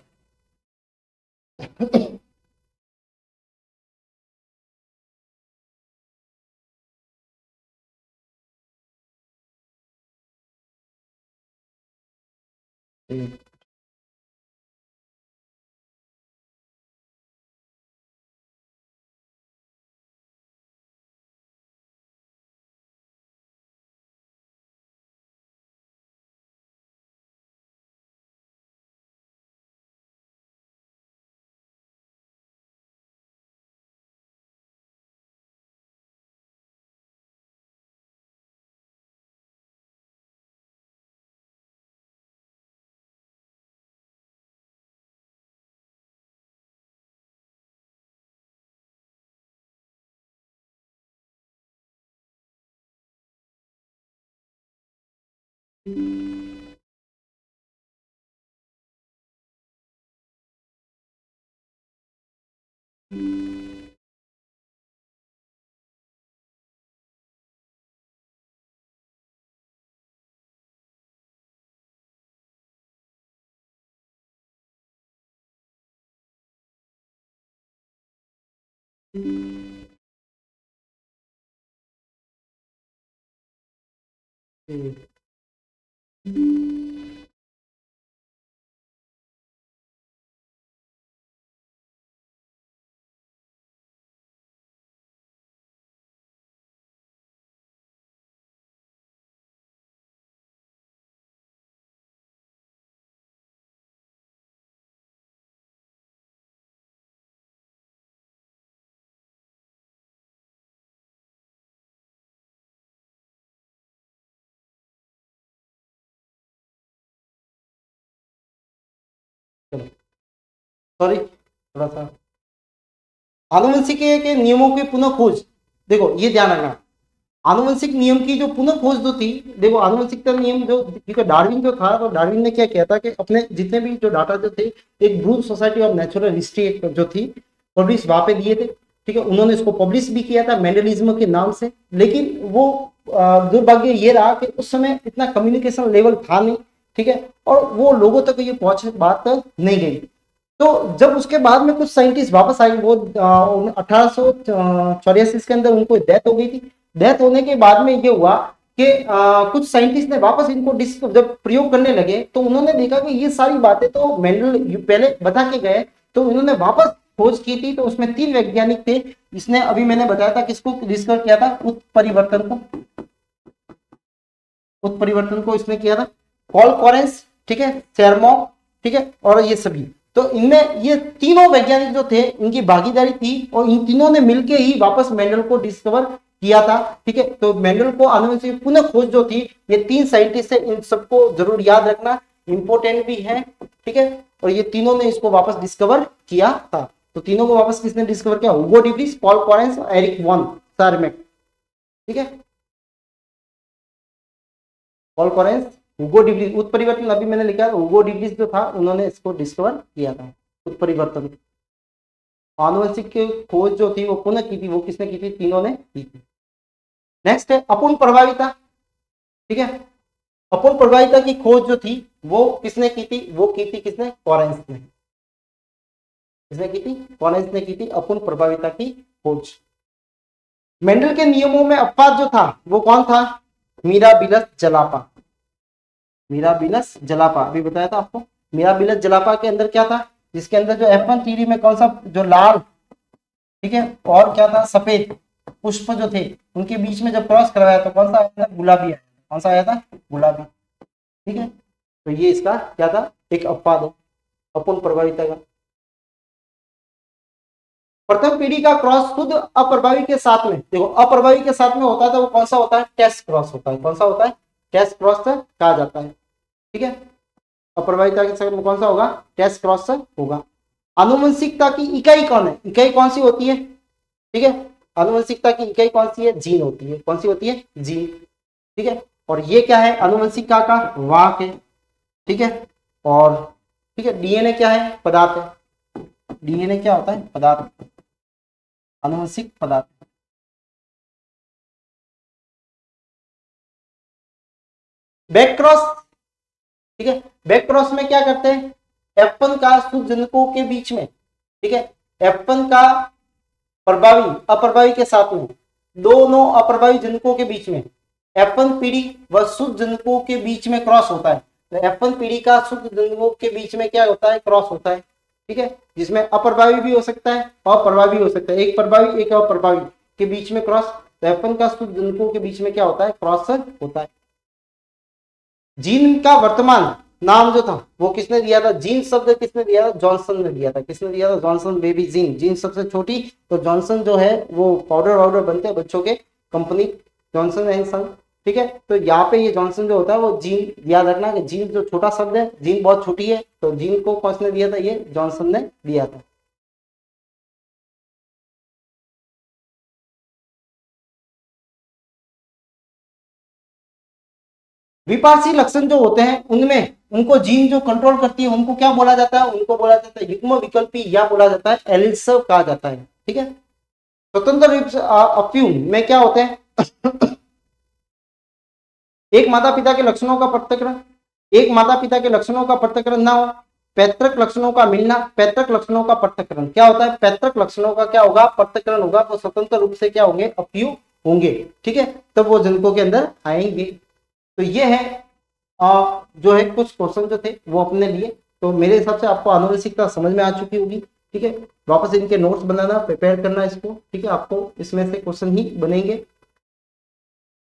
सॉरी थोड़ा सा, आनुवंशिक के नियमों की पुनः खोज, देखो ये ध्यान रखना, आनुवंशिक नियम की जो पुनः खोज जो थी, देखो आनुवंशिकता नियम जो, क्योंकि डार्विन जो था, तो डार्विन ने क्या किया था कि अपने जितने भी जो डाटा जो थे, एक brute society of natural history जो थी पब्लिश वहां पे दिए थे, ठीक है। उन्होंने इसको पब्लिश भी किया था मेंडलिज्म के नाम से, लेकिन वो दुर्भाग्य ये रहा कि उस समय इतना कम्युनिकेशन लेवल था नहीं, ठीक है, और वो लोगों तक ये पहुंच बात नहीं गई। तो जब उसके बाद में कुछ साइंटिस्ट वापस आए, वो 1884 के अंदर उनको डेथ हो गई थी। डेथ होने के बाद में ये हुआ कि कुछ साइंटिस्ट ने वापस इनको जब प्रयोग करने लगे, तो उन्होंने देखा कि ये सारी बातें तो मेंडल पहले बता के गए, तो उन्होंने वापस खोज की थी। तो उसमें 3 वैज्ञानिक थे, इसने अभी मैंने बताया था किसको डिस्कवर किया था, उत्परिवर्तन को इसने किया था, पॉल कॉरेंस, ठीक है, सेरमॉक, ठीक है, और ये सभी। तो इनमें ये तीनों वैज्ञानिक जो थे इनकी भागीदारी थी, और इन तीनों ने मिलकर ही वापस मेंडल को डिस्कवर किया था, ठीक है। तो मेंडल को आनुवंशिक पुनः खोज जो थी, ये 3 साइंटिस्ट है, इन सबको जरूर याद रखना, इंपॉर्टेंट भी है, ठीक है। और ये तीनों ने इसको वापस डिस्कवर किया था। तो तीनों को वापस किसने डिस्कवर किया, Hugo de Vries, Paul Correns और एरिक वॉन सारमेट, ठीक है। Paul Correns, Hugo de Vries. उत्परिवर्तन अभी मैंने लिखा, हुगो डिब्लिस जो था उन्होंने इसको डिस्कवर किया था, उत्परिवर्तन। आनुवंशिक की खोज जो थी वो पुनः की थी, वो किसने की थी? तीनों ने की थी। नेक्स्ट है अपूर्ण प्रभाविता। ठीक है, अपूर्ण प्रभाविता की खोज जो थी वो किसने की थी? वो की थी किसने? कॉरेंस ने। किसने की थी? कॉरेंस ने की थी अपूर्ण प्रभाविता की खोज। मेंडल के नियमों में अपवाद जो था वो कौन था? मिराबिलस जलापा। मिराबिलस जलापा अभी बताया था आपको। मिराबिलस जलापा के अंदर क्या था? जिसके अंदर जो F1 थ्योरी में कौन सा, जो लाल, ठीक है, और क्या था? सफेद पुष्प जो थे उनके बीच में जब क्रॉस करवाया तो कौन सा आया था? गुलाबी आया। कौन सा आया था? गुलाबी। ठीक है, तो ये इसका क्या था? एक अपवाद है अपूर्ण प्रभाविता का। प्रथम पीढ़ी का क्रॉस शुद्ध अप्रभावी के साथ में, देखो अप्रभावी के साथ में होता है तो वो कौन सा होता है? टेस्ट क्रॉस होता है। कौन सा होता है? टेस्ट क्रॉस कहा जाता है। ठीक है, अप्रभाविता के साथ में कौन सा होगा? टेस्ट क्रॉस होगा। आनुवंशिकता की इकाई कौन है? इकाई कौन सी होती है? ठीक है, आनुवंशिकता की इकाई कौन सी है? जीन होती है। कौन सी होती है? जीन। ठीक है, और ये क्या है? आनुवंशिकता का वाहक है। ठीक है, और ठीक है, डीएनए क्या है? पदार्थ है। डीएनए क्या होता है? पदार्थ, आनुवंशिक पदार्थ। बैक क्रॉस, ठीक है, बैक क्रॉस में क्या करते हैं? F1 का शुद्धजनकों के बीच में, ठीक है, F1 का प्रभावी अप्रभावी के साथ में, दोनों अप्रभावी जनकों के बीच में F1 पीढ़ी व शुद्ध जनकों के बीच में क्रॉस होता है। तो F1 पीढ़ी का शुद्ध जनकों के बीच में क्या होता है? क्रॉस होता है। ठीक है, जिसमें अप्रभावी भी हो सकता है और प्रभावी हो सकता है। एक प्रभावी एक अप्रभावी के बीच में क्रॉस, तो F1 का शुद्ध जनकों के बीच में क्या होता है? क्रॉस होता है। जीन का वर्तमान नाम जो था वो किसने दिया था? जीन शब्द किसने दिया था? जॉनसन ने दिया था। किसने दिया था? जॉनसन। बेबी जीन, जीन सबसे छोटी, तो जॉनसन जो है वो पाउडर वाउडर बनते हैं बच्चों के, कंपनी जॉनसन एंड सन। ठीक है, तो यहाँ पे ये जॉनसन जो होता है वो जीन, याद रखना कि जीन जो छोटा शब्द है, जीन बहुत छोटी है, तो जीन को किसने दिया था? ये जॉनसन ने दिया था। विपार्शी लक्षण जो होते हैं उनमें उनको जीन जो कंट्रोल करती है उनको क्या बोला जाता है? उनको बोला जाता है युग्म विकल्पी, या बोला जाता है एलिल्स कहा जाता है। ठीक है, स्वतंत्र रूप से अफ्यूम में क्या होते हैं? एक माता पिता के लक्षणों का पृथक्करण, एक माता पिता के लक्षणों का पृथक्करण ना हो, पैतृक लक्षणों का मिलना। पैतृक लक्षणों का पृथक्करण क्या होता है? पैतृक लक्षणों का क्या होगा? पृथक्करण होगा। वो स्वतंत्र रूप से क्या होंगे? अफ्यूम होंगे। ठीक है, तब वो जनकों के अंदर आएंगे। तो ये है जो है कुछ क्वेश्चन जो थे वो अपने लिए। तो मेरे हिसाब से आपको आनुवंशिकता समझ में आ चुकी होगी। ठीक है, वापस इनके नोट्स बनाना, प्रिपेयर करना इसको। ठीक है, आपको इसमें से क्वेश्चन ही बनेंगे।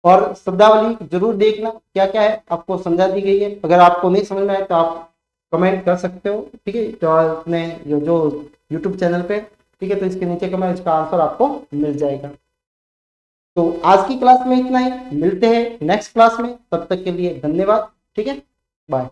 और शब्दावली जरूर देखना क्या क्या है, आपको समझा दी गई है। अगर आपको नहीं समझ में आए तो आप कमेंट कर सकते हो। ठीक है, तो अपने जो यूट्यूब चैनल पे, ठीक है, तो इसके नीचे कमेंट, इसका आंसर आपको मिल जाएगा। तो आज की क्लास में इतना ही, मिलते हैं नेक्स्ट क्लास में, तब तक के लिए धन्यवाद। ठीक है, बाय।